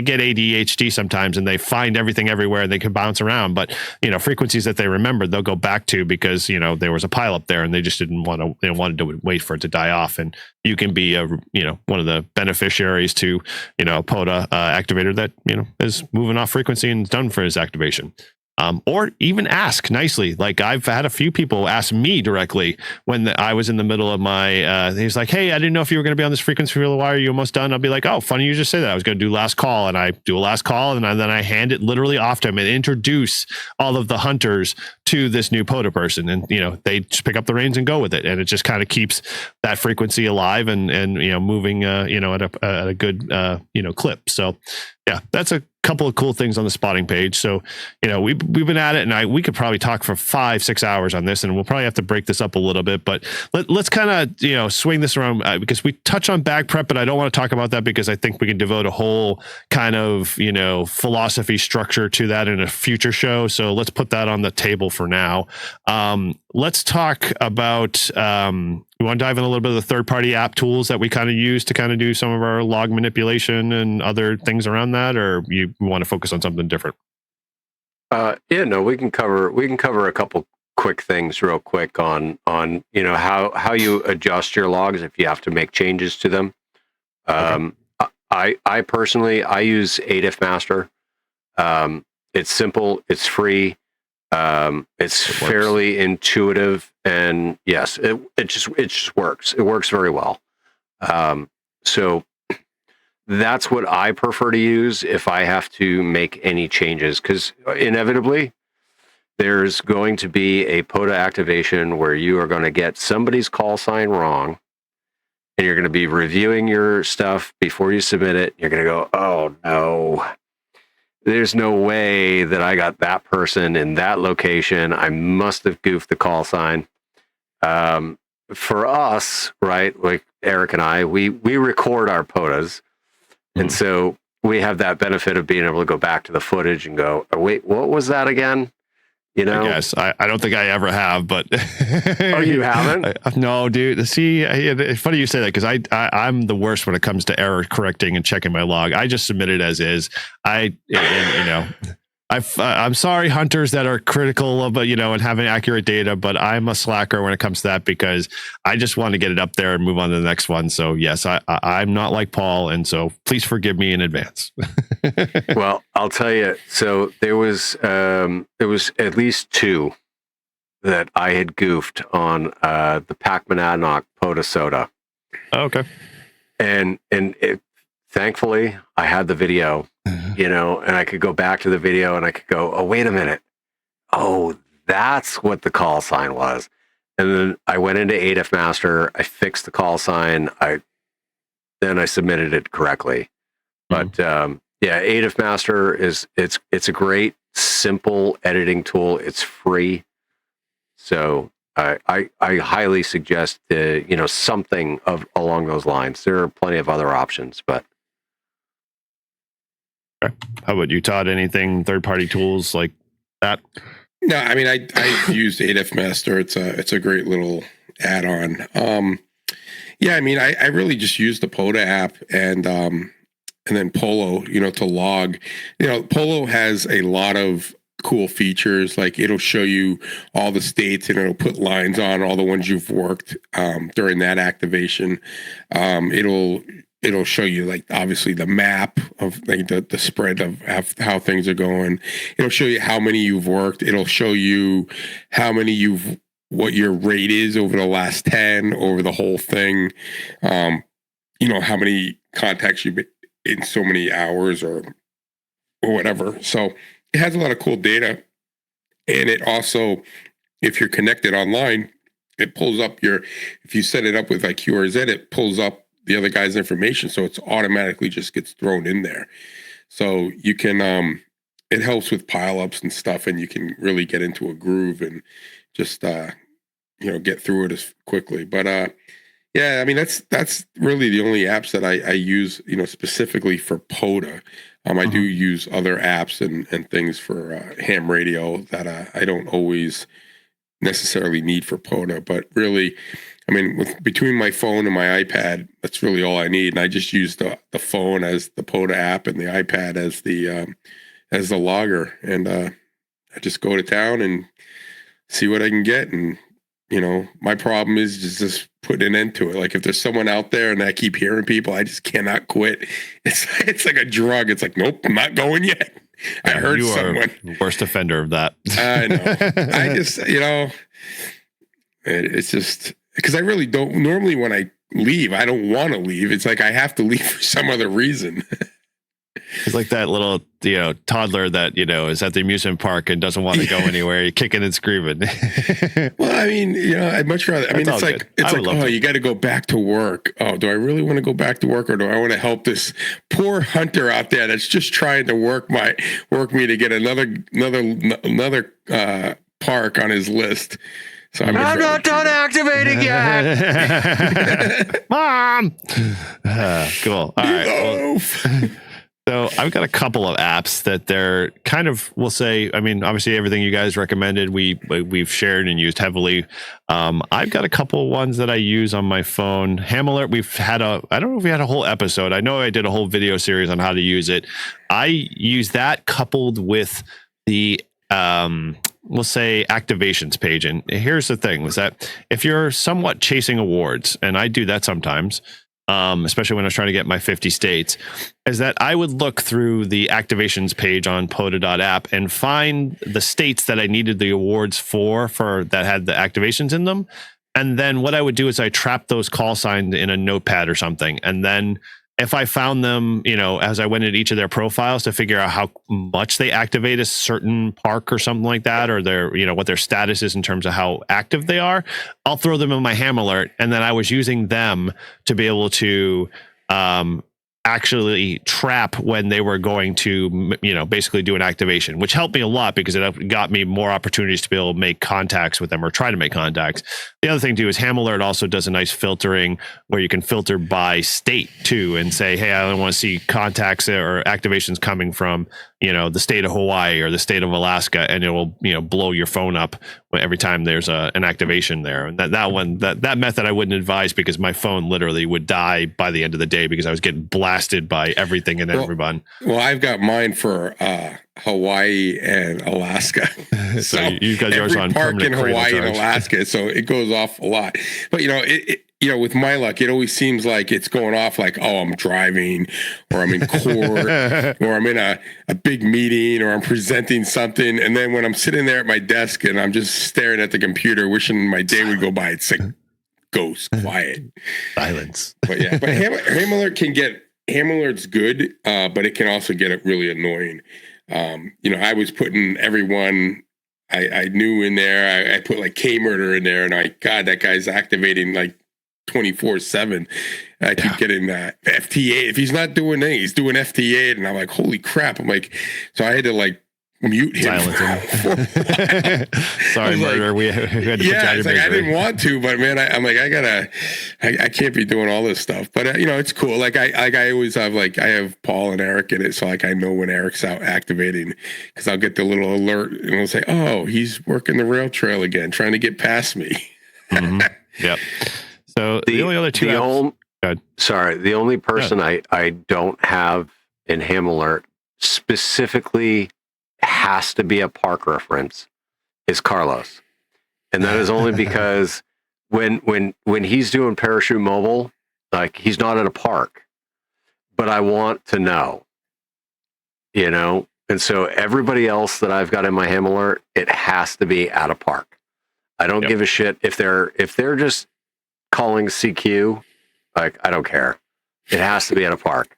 get ADHD sometimes, and they find everything everywhere, and they can bounce around. But, frequencies that they remember, they'll go back to, because, there was a pile up there and they just didn't want to, they wanted to wait for it to die off. And you can be one of the beneficiaries to, POTA activator that, is moving off frequency and is done for his activation. Or even ask nicely. Like, I've had a few people ask me directly when I was in the middle of my, he's like, hey, I didn't know if you were going to be on this frequency for a little while. Are you almost done? I'll be like, oh, funny you just say that. I was going to do last call, and I do a last call, and then I hand it literally off to him and introduce all of the hunters to this new POTA person. And, they just pick up the reins and go with it. And it just kind of keeps that frequency alive and moving, at a good, clip. So yeah, that's a couple of cool things on the spotting page. So, we've been at it, and we could probably talk for 5-6 hours on this, and we'll probably have to break this up a little bit, but let's kind of, swing this around, because we touch on bag prep, but I don't want to talk about that because I think we can devote a whole kind of, philosophy structure to that in a future show. So let's put that on the table for now. Let's talk about, we want to dive in a little bit of the third-party app tools that we kind of use to kind of do some of our log manipulation and other things around that, or you want to focus on something different? We can cover a couple quick things real quick on how you adjust your logs if you have to make changes to them. Okay. I personally use ADIF Master. It's simple, it's free. It's fairly intuitive, and yes, it just works. It works very well. So that's what I prefer to use if I have to make any changes, because inevitably there's going to be a POTA activation where you are going to get somebody's call sign wrong, and you're going to be reviewing your stuff before you submit it. You're going to go, oh no, there's no way that I got that person in that location. I must have goofed the call sign. For us, right, like Eric and I, we record our POTAs. And so we have that benefit of being able to go back to the footage and go, oh, wait, what was that again? Yes, I don't think I ever have, but oh, you haven't? No, dude. See, it's funny you say that, because I'm the worst when it comes to error correcting and checking my log. I just submit it as is. I'm sorry, hunters that are critical of, and having accurate data, but I'm a slacker when it comes to that, because I just want to get it up there and move on to the next one. So yes, I'm not like Paul. And so please forgive me in advance. Well, I'll tell you, so there was at least 2 that I had goofed on the Pac-Man POTA soda. Oh, okay. and thankfully I had the video, you know, and I could go back to the video and I could go, oh, wait a minute. Oh, that's what the call sign was. And then I went into ADF Master. I fixed the call sign. Then I submitted it correctly. But yeah, ADF Master it's a great, simple editing tool. It's free. So I highly suggest something along those lines. There are plenty of other options, but. How about you, Todd? Anything third-party tools like that? No, I mean I used ADF Master. It's a great little add-on. Yeah, I mean I really just use the POTA app and then Polo, to log. Polo has a lot of cool features. Like it'll show you all the states and it'll put lines on all the ones you've worked during that activation. It'll show you like obviously the map of like the spread of how things are going. It'll show you how many you've worked. It'll show you how many what your rate is over the last 10 over the whole thing. How many contacts you've been in so many hours or whatever. So it has a lot of cool data. And it also, if you're connected online, it pulls up if you set it up with like QRZ, it pulls up the other guy's information. So it's automatically just gets thrown in there. So you can, it helps with pileups and stuff, and you can really get into a groove and just, get through it as quickly. But, yeah, I mean, that's really the only apps that I use, specifically for POTA. I do use other apps and things for ham radio that I don't always necessarily need for POTA, but really, I mean, between my phone and my iPad, that's really all I need. And I just use the phone as the POTA app and the iPad as the logger. And I just go to town and see what I can get. And, my problem is just putting an end to it. Like if there's someone out there and I keep hearing people, I just cannot quit. It's like a drug. It's like, nope, I'm not going yet. I heard you someone. Are the worst offender of that. I know. I just, it's just because I really don't. Normally, when I leave, I don't want to leave. It's like I have to leave for some other reation. It's like that little, toddler that, is at the amusement park and doesn't want to go anywhere. You're kicking and screaming. Well, I mean, I'd much rather. I mean, it's like, you got to go back to work. Oh, do I really want to go back to work, or do I want to help this poor hunter out there that's just trying to work me to get another park on his list? So I'm not done activating yet. Mom. Cool. All right. Well, so I've got a couple of apps that they're kind of, we'll say, I mean, obviously everything you guys recommended, we've shared and used heavily. I've got a couple of ones that I use on my phone. Ham Alert, I don't know if we had a whole episode. I know I did a whole video series on how to use it. I use that coupled with the, we'll say activations page. And here's the thing, is that if you're somewhat chasing awards, and I do that sometimes, especially when I was trying to get my 50 states, is that I would look through the activations page on POTA.app and find the states that I needed the awards for that had the activations in them. And then what I would do is I trap those call signs in a notepad or something. And then if I found them, as I went into each of their profiles to figure out how much they activate a certain park or something like that, or their, what their status is in terms of how active they are, I'll throw them in my Ham Alert. And then I was using them to be able to actually trap when they were going to, basically do an activation, which helped me a lot because it got me more opportunities to be able to make contacts with them or try to make contacts. The other thing too is Ham Alert also does a nice filtering where you can filter by state too and say, hey, I only want to see contacts or activations coming from, the state of Hawaii or the state of Alaska, and it will, blow your phone up every time there's an activation there. And that method I wouldn't advise because my phone literally would die by the end of the day because I was getting blasted by everything and everyone. Well, I've got mine for Hawaii and Alaska. So you've got yours on park in Hawaii charge. and Alaska, so it goes off a lot. But with my luck, it always seems like it's going off like, oh, I'm driving, or I'm in court, or I'm in a big meeting, or I'm presenting something. And then when I'm sitting there at my desk and I'm just staring at the computer, wishing my day would go by, it's like, ghost, quiet. Silence. But yeah, but ham alert can get, ham alert's good, but it can also get really annoying. I was putting everyone I knew in there. I put like K-Murder in there, and God, that guy's activating like 24/7. I keep getting that FT8. If he's not doing anything, he's doing FT8, and I'm like, holy crap! I'm like, so I had to like mute him. Sorry, Murder. We had to put yeah, you it's like I didn't want to, but man, I'm like, I can't be doing all this stuff. But it's cool. Like I always have I have Paul and Eric in it, so like I know when Eric's out activating, because I'll get the little alert and it'll say, oh, he's working the rail trail again, trying to get past me. Mm-hmm. Yep. So the only other two. The only person I don't have in ham alert specifically has to be a park reference is Carlos, and that is only because when he's doing parachute mobile, like he's not at a park, but I want to know, and so everybody else that I've got in my ham alert, it has to be at a park. I don't give a shit if they're just calling CQ, like I don't care. It has to be at a park.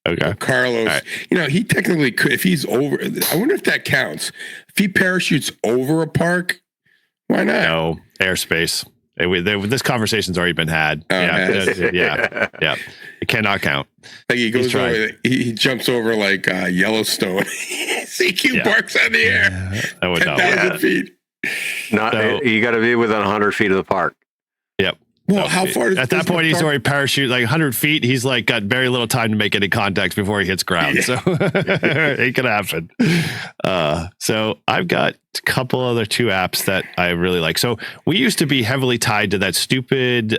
Okay. Carlos, right. He technically could, if he's over, I wonder if that counts. If he parachutes over a park, why not? No, airspace. This conversation's already been had. Yeah. It cannot count. Like he goes over, he jumps over like Yellowstone. CQ parks on the air. That would 10,000 feet. You got to be within 100 feet of the park. Yep. Well, how far? At that point, he's already parachute like 100 feet. He's like got very little time to make any contact before he hits ground. Yeah. So it could happen. So I've got a couple other two apps that I really like. So we used to be heavily tied to that stupid.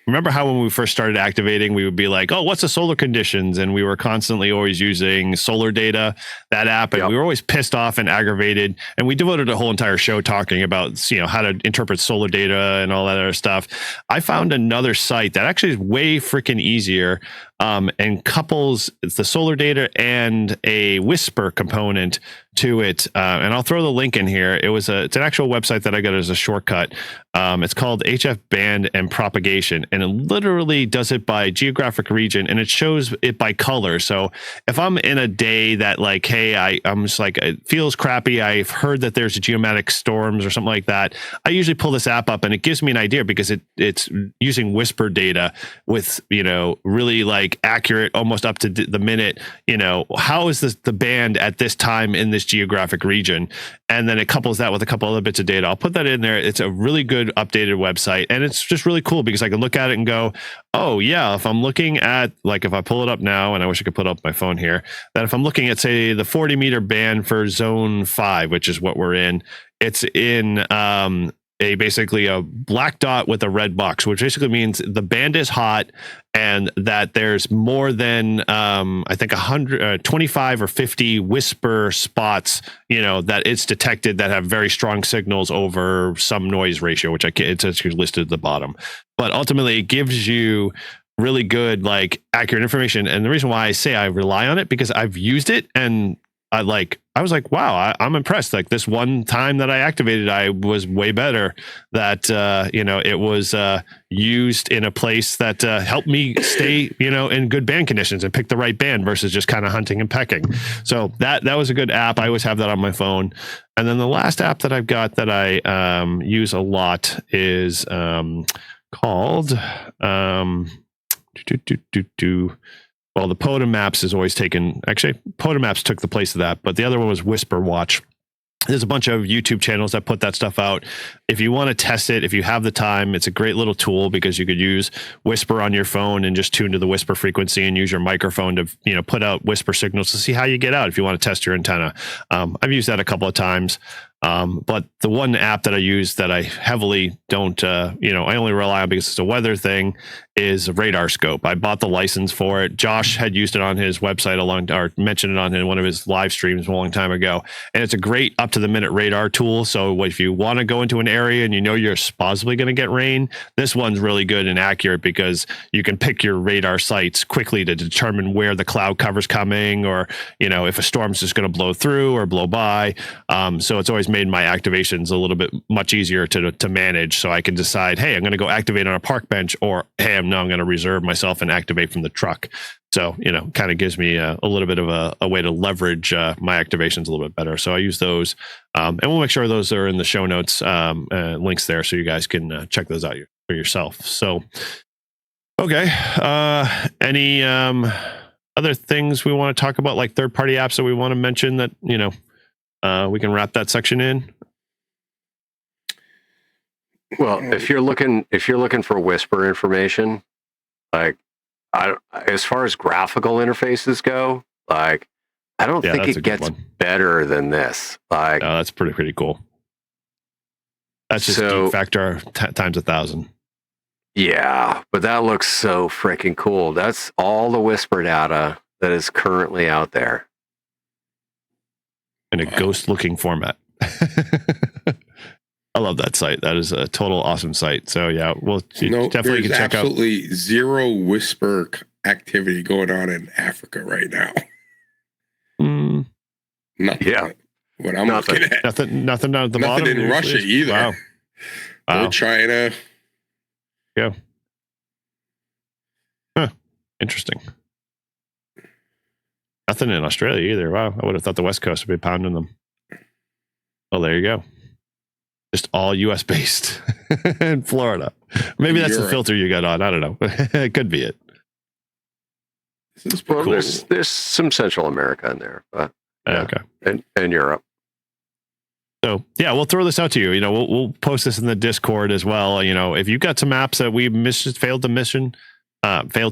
Remember how when we first started activating, we would be like, oh, what's the solar conditions? And we were constantly always using solar data, that app. And we were always pissed off and aggravated. And we devoted a whole entire show talking about, how to interpret solar data and all that other stuff. I found another site that actually is way freaking easier and couples the solar data and a whisper component to it. And I'll throw the link in here. It's an actual website that I got as a shortcut. It's called HF Band and Propagation, and it literally does it by geographic region, and it shows it by color. So if I'm in a day that like, hey, I'm just like, it feels crappy, I've heard that there's geomatic storms or something like that, I usually pull this app up and it gives me an idea because it's using whisper data with, really like accurate, almost up to the minute, how is the band at this time in this geographic region? And then it couples that with a couple other bits of data. I'll put that in there. It's a really good updated website, and it's just really cool because I can look at it and go, oh yeah, if I'm looking at, like, if I pull it up now, and I wish I could put up my phone here, that if I'm looking at, say, the 40-meter band for zone 5, which is what we're in, it's in basically a black dot with a red box, which basically means the band is hot and that there's more than I think 125 or 50 whisper spots, that it's detected that have very strong signals over some noise ratio, which it's actually listed at the bottom. But ultimately, it gives you really good, like, accurate information. And the reason why I say I rely on it, because I've used it and I was like, wow, I'm impressed. Like, this one time that I activated, I was way better. That, it was used in a place that helped me stay, in good band conditions and pick the right band versus just kind of hunting and pecking. So that was a good app. I always have that on my phone. And then the last app that I've got that I use a lot is called well, the POTA maps is always taken. Actually, POTA maps took the place of that, but the other one was Whisper Watch. There's a bunch of YouTube channels that put that stuff out. If you want to test it, if you have the time, it's a great little tool because you could use Whisper on your phone and just tune to the whisper frequency and use your microphone to, put out whisper signals to see how you get out if you want to test your antenna. I've used that a couple of times. But the one app that I use that I heavily don't, I only rely on because it's a weather thing, is Radar Scope. I bought the license for it. Josh had used it on his website or mentioned it on one of his live streams a long time ago. And it's a great up to the minute radar tool. So if you want to go into an area and you're possibly going to get rain, this one's really good and accurate because you can pick your radar sites quickly to determine where the cloud cover's coming, or, if a storm's just going to blow through or blow by. So it's always made my activations a little bit much easier to manage. So I can decide, hey, I'm going to go activate on a park bench, or hey, I'm going to reserve myself and activate from the truck. So, kind of gives me a little bit of a way to leverage my activations a little bit better. So I use those, and we'll make sure those are in the show notes, links there, so you guys can check those out for yourself. So, okay. Any other things we want to talk about, like third-party apps that we want to mention that, we can wrap that section in? Well, if you're looking for Whisper information, like as far as graphical interfaces go, like I don't think it gets better than this. Like, that's pretty cool. That's just Geek Factor times 1,000. Yeah, but that looks so freaking cool. That's all the Whisper data that is currently out there in a ghost-looking format. I love that site. That is a total awesome site. So yeah, well, definitely can check out. Absolutely zero Whisper activity going on in Africa right now. Nothing. Yeah, what I'm looking at. Nothing down at the bottom. Nothing in Russia either. Wow. Or China. Yeah. Huh. Interesting. Nothing in Australia either. Wow. I would have thought the West Coast would be pounding them. Oh, there you go. Just all US based in Florida. Maybe that's the filter you got on. I don't know. It could be it. This is cool. There's some Central America in there, but okay. And Europe. So yeah, we'll throw this out to you. We'll post this in the Discord as well. If you've got some apps that we failed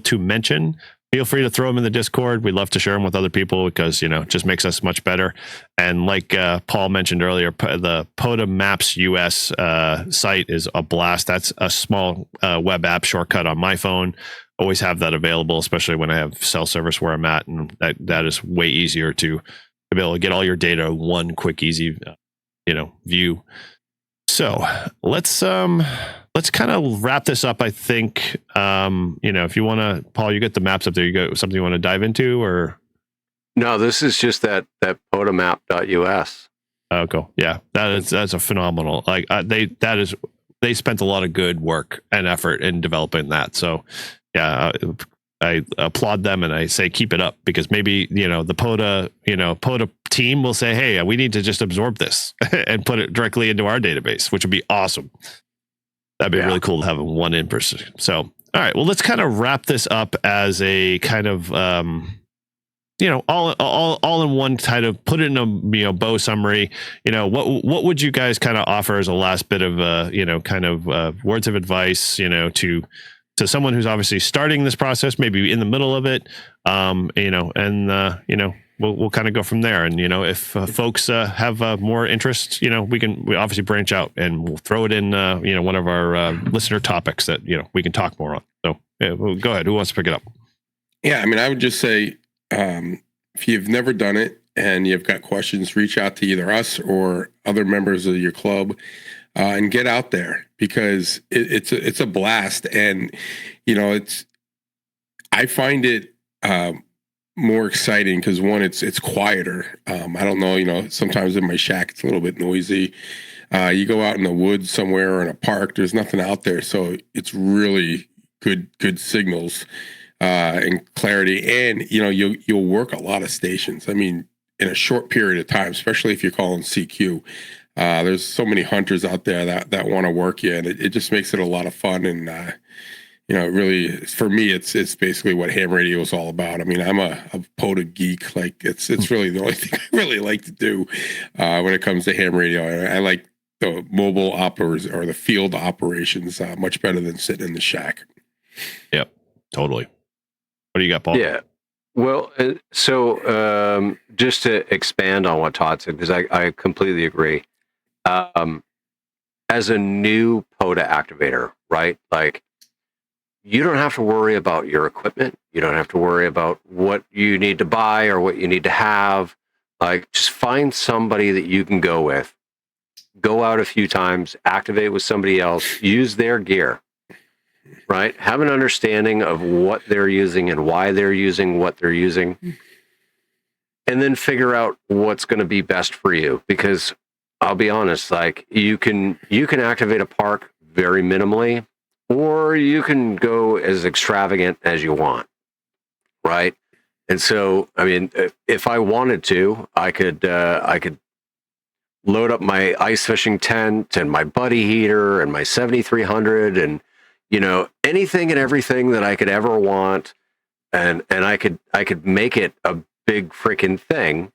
to mention, feel free to throw them in the Discord. We'd love to share them with other people because, it just makes us much better. And like Paul mentioned earlier, the POTA Maps US site is a blast. That's a small web app shortcut on my phone. Always have that available, especially when I have cell service where I'm at. And that is way easier to be able to get all your data in one quick, easy view. So let's kind of wrap this up. I think, if you want to, Paul, you get the maps up there. You got something you want to dive into, or? No, this is just that potamap.us. Oh, cool. Yeah, that's a phenomenal. Like they spent a lot of good work and effort in developing that. So yeah, I applaud them and I say keep it up, because maybe the POTA team will say, hey, we need to just absorb this and put it directly into our database, which would be awesome. That'd be really cool to have one in person. So, all right, well, let's kind of wrap this up as a kind of, all in one kind of, put it in a, bow summary. What would you guys kind of offer as a last bit of, words of advice, to someone who's obviously starting this process, maybe in the middle of it, we'll kind of go from there. And, if folks have more interest, we obviously branch out and we'll throw it in, one of our listener topics that, we can talk more on. So go ahead. Who wants to pick it up? Yeah. I mean, I would just say, if you've never done it and you've got questions, reach out to either us or other members of your club, and get out there, because it's a blast. And, I find it, more exciting because one, it's quieter. I don't know, sometimes in my shack it's a little bit noisy. You go out in the woods somewhere or in a park, there's nothing out there, so it's really good signals and clarity. And you'll work a lot of stations. I mean, in a short period of time, especially if you're calling CQ. There's so many hunters out there that want to work you, and it just makes it a lot of fun. And really, for me, it's basically what ham radio is all about. I mean, I'm a POTA geek. Like it's really the only thing I really like to do when it comes to ham radio. I like the mobile operators or the field operations much better than sitting in the shack. Yep, totally. What do you got, Paul? Yeah. Well, so just to expand on what Todd said, because I completely agree. As a new POTA activator, right? Like, you don't have to worry about your equipment. You don't have to worry about what you need to buy or what you need to have. Like, just find somebody that you can go with. Go out a few times, activate with somebody else, use their gear, right? Have an understanding of what they're using and why they're using what they're using. And then figure out what's going to be best for you. Because I'll be honest, like you can activate a park very minimally, or you can go as extravagant as you want, right? And so, I mean, if I wanted to, I could load up my ice fishing tent and my buddy heater and my 7300 and anything and everything that I could ever want, and I could make it a big freaking thing.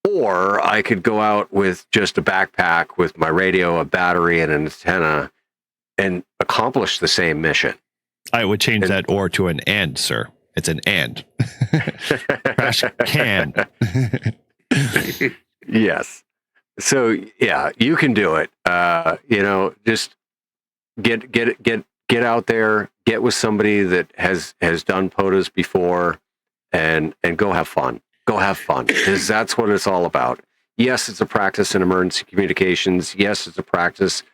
Or I could go out with just a backpack with my radio, a battery, and an antenna and accomplish the same mission. I would change that or to an and, sir. It's an and. Trash can. Yes. So yeah, you can do it. Just get out there, get with somebody that has done POTAs before, and go have fun. Go have fun, because that's what it's all about. Yes, it's a practice in emergency communications. Yes, it's a practice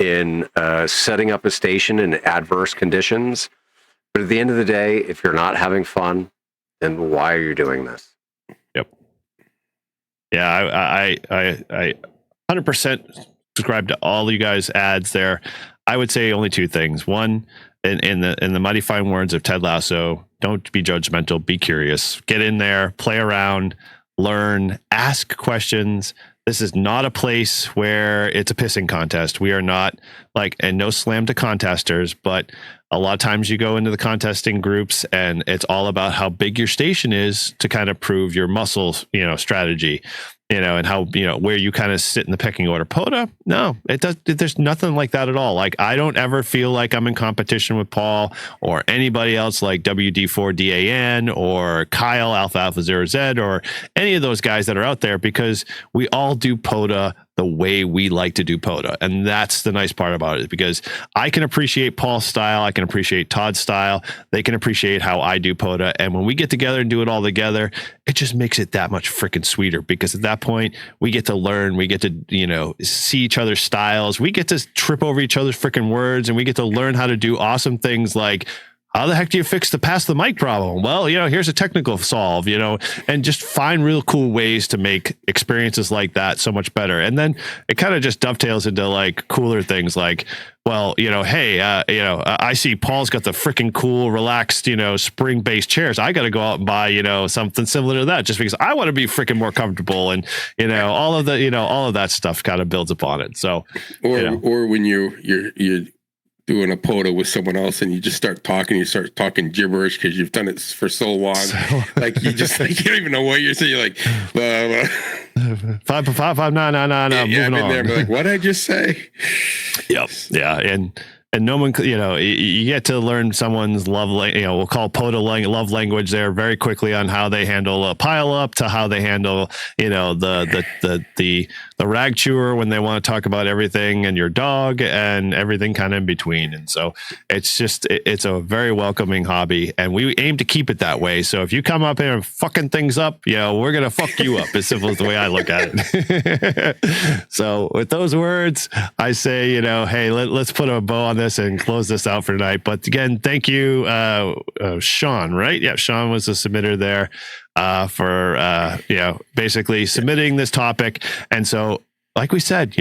in setting up a station in adverse conditions. But at the end of the day, if you're not having fun, then why are you doing this? Yep. Yeah, I 100% subscribe to all you guys' ads there. I would say only two things. One, in the mighty fine words of Ted Lasso, don't be judgmental, be curious. Get in there, play around, learn, ask questions. This is not a place where it's a pissing contest. We are not and no slam to contesters, but a lot of times you go into the contesting groups and it's all about how big your station is to kind of prove your muscle, strategy, and how, where you kind of sit in the pecking order. POTA, no, it does. There's nothing like that at all. Like, I don't ever feel like I'm in competition with Paul or anybody else like WD4DAN or Kyle Alpha 0Z or any of those guys that are out there, because we all do POTA the way we like to do POTA. And that's the nice part about it, because I can appreciate Paul's style. I can appreciate Todd's style. They can appreciate how I do POTA. And when we get together and do it all together, it just makes it that much freaking sweeter, because at that point we get to learn, we get to, see each other's styles. We get to trip over each other's freaking words, and we get to learn how to do awesome things like, how the heck do you fix the pass the mic problem? Well, here's a technical solve, and just find real cool ways to make experiences like that so much better. And then it kind of just dovetails into cooler things like, well, hey, I see Paul's got the freaking cool, relaxed, spring-based chairs. I got to go out and buy, something similar to that, just because I want to be freaking more comfortable. And, all of that stuff kind of builds upon it. So, or when you're doing a POTA with someone else and you just start talking gibberish because you've done it for so long. You just you don't even know what you're saying. You're like, blah, blah. 5 9 9 9. Yeah, I'm in there, but what did I just say? Yep. Yeah. And no one, you get to learn someone's love, we'll call POTA love language there very quickly, on how they handle a pile up to how they handle, the rag chewer when they want to talk about everything and your dog and everything kind of in between. And so it's a very welcoming hobby, and we aim to keep it that way. So if you come up here and fucking things up, we're going to fuck you up, as simple as the way I look at it. So with those words, I say, hey, let's put a bow on this and close this out for tonight. But again, thank you, Sean, right? Yeah, Sean was the submitter there for basically submitting this topic. And so, like we said,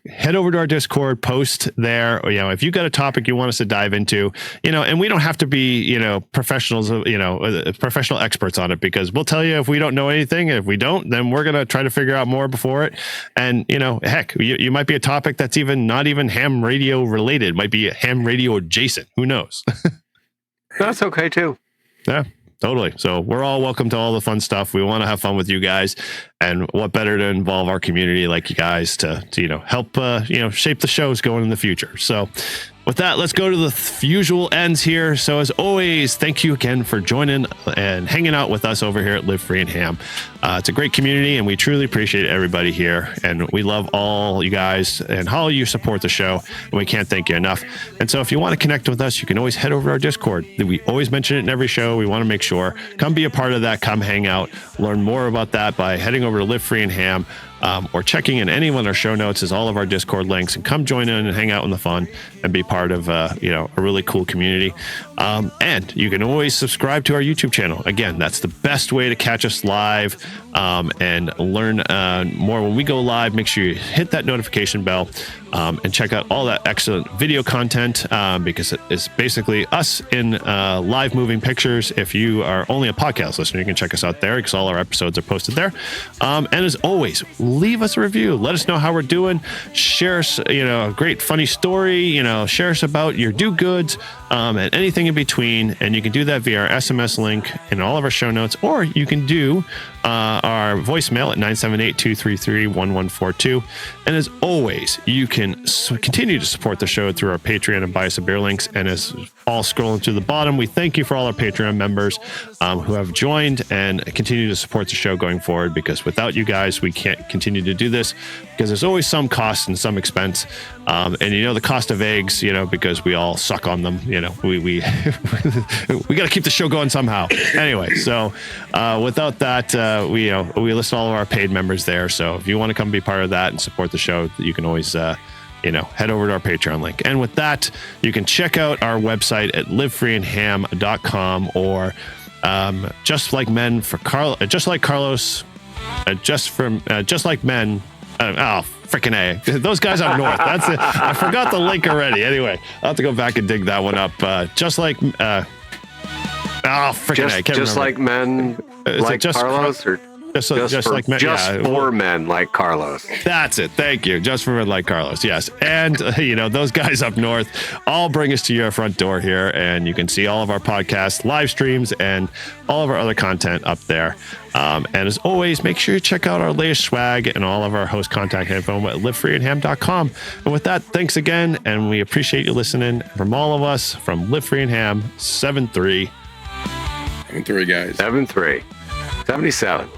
head over to our Discord, post there, or, if you got a topic you want us to dive into, and we don't have to be, professionals, professional experts on it, because we'll tell you if we don't know anything. If we don't, then we're going to try to figure out more before it. And, heck, you might be a topic that's not even ham radio related. It might be ham radio adjacent. Who knows? That's okay too. Yeah. Totally. So we're all welcome to all the fun stuff. We want to have fun with you guys, and what better to involve our community like you guys to help shape the shows going in the future. So with that, let's go to the usual ends here. So as always, thank you again for joining and hanging out with us over here at Live Free and Ham. It's a great community, and we truly appreciate everybody here. And we love all you guys and how you support the show, and we can't thank you enough. And so if you want to connect with us, you can always head over to our Discord. We always mention it in every show. We want to make sure, come be a part of that, come hang out, learn more about that by heading over to Live Free and Ham. or checking in any one of our show notes is all of our Discord links, and come join in and hang out in the fun and be part of a really cool community. And you can always subscribe to our YouTube channel. Again, that's the best way to catch us live and learn more when we go live. Make sure you hit that notification bell and check out all that excellent video content because it's basically us in live moving pictures. If you are only a podcast listener, you can check us out there because all our episodes are posted there. And as always, leave us a review. Let us know how we're doing. Share us, a great funny story. Share us about your do-goods and anything in between. And you can do that via our SMS link in all of our show notes, or you can do our voicemail at 978-233-1142. And as always, you can continue to support the show through our Patreon and Buy Us a Beer links. And as all scrolling to the bottom, we thank you for all our Patreon members who have joined and continue to support the show going forward, because without you guys, we can't continue to do this, because there's always some cost and some expense. And the cost of eggs, because we all suck on them, we we got to keep the show going somehow. Anyway, so without that, we list all of our paid members there. So if you want to come be part of that and support the show, you can always head over to our Patreon link. And with that, you can check out our website at livefreeandham.com, or just like men for just like Carlos, just like men. Freaking A. Those guys up north. That's it. I forgot the link already. Anyway, I'll have to go back and dig that one up. Just like freaking A. I can't just remember. like men like Carlos, or just like men, for men like Carlos. That's it. Thank you. Just for men like Carlos. Yes. And those guys up north all bring us to your front door here, and you can see all of our podcasts, live streams, and all of our other content up there. And as always, make sure you check out our latest swag and all of our host contact info at livefreeandham.com. And with that, thanks again, and we appreciate you listening. From all of us, from Live Free and Ham, 7-3. 7-3, guys. 7-3. 77.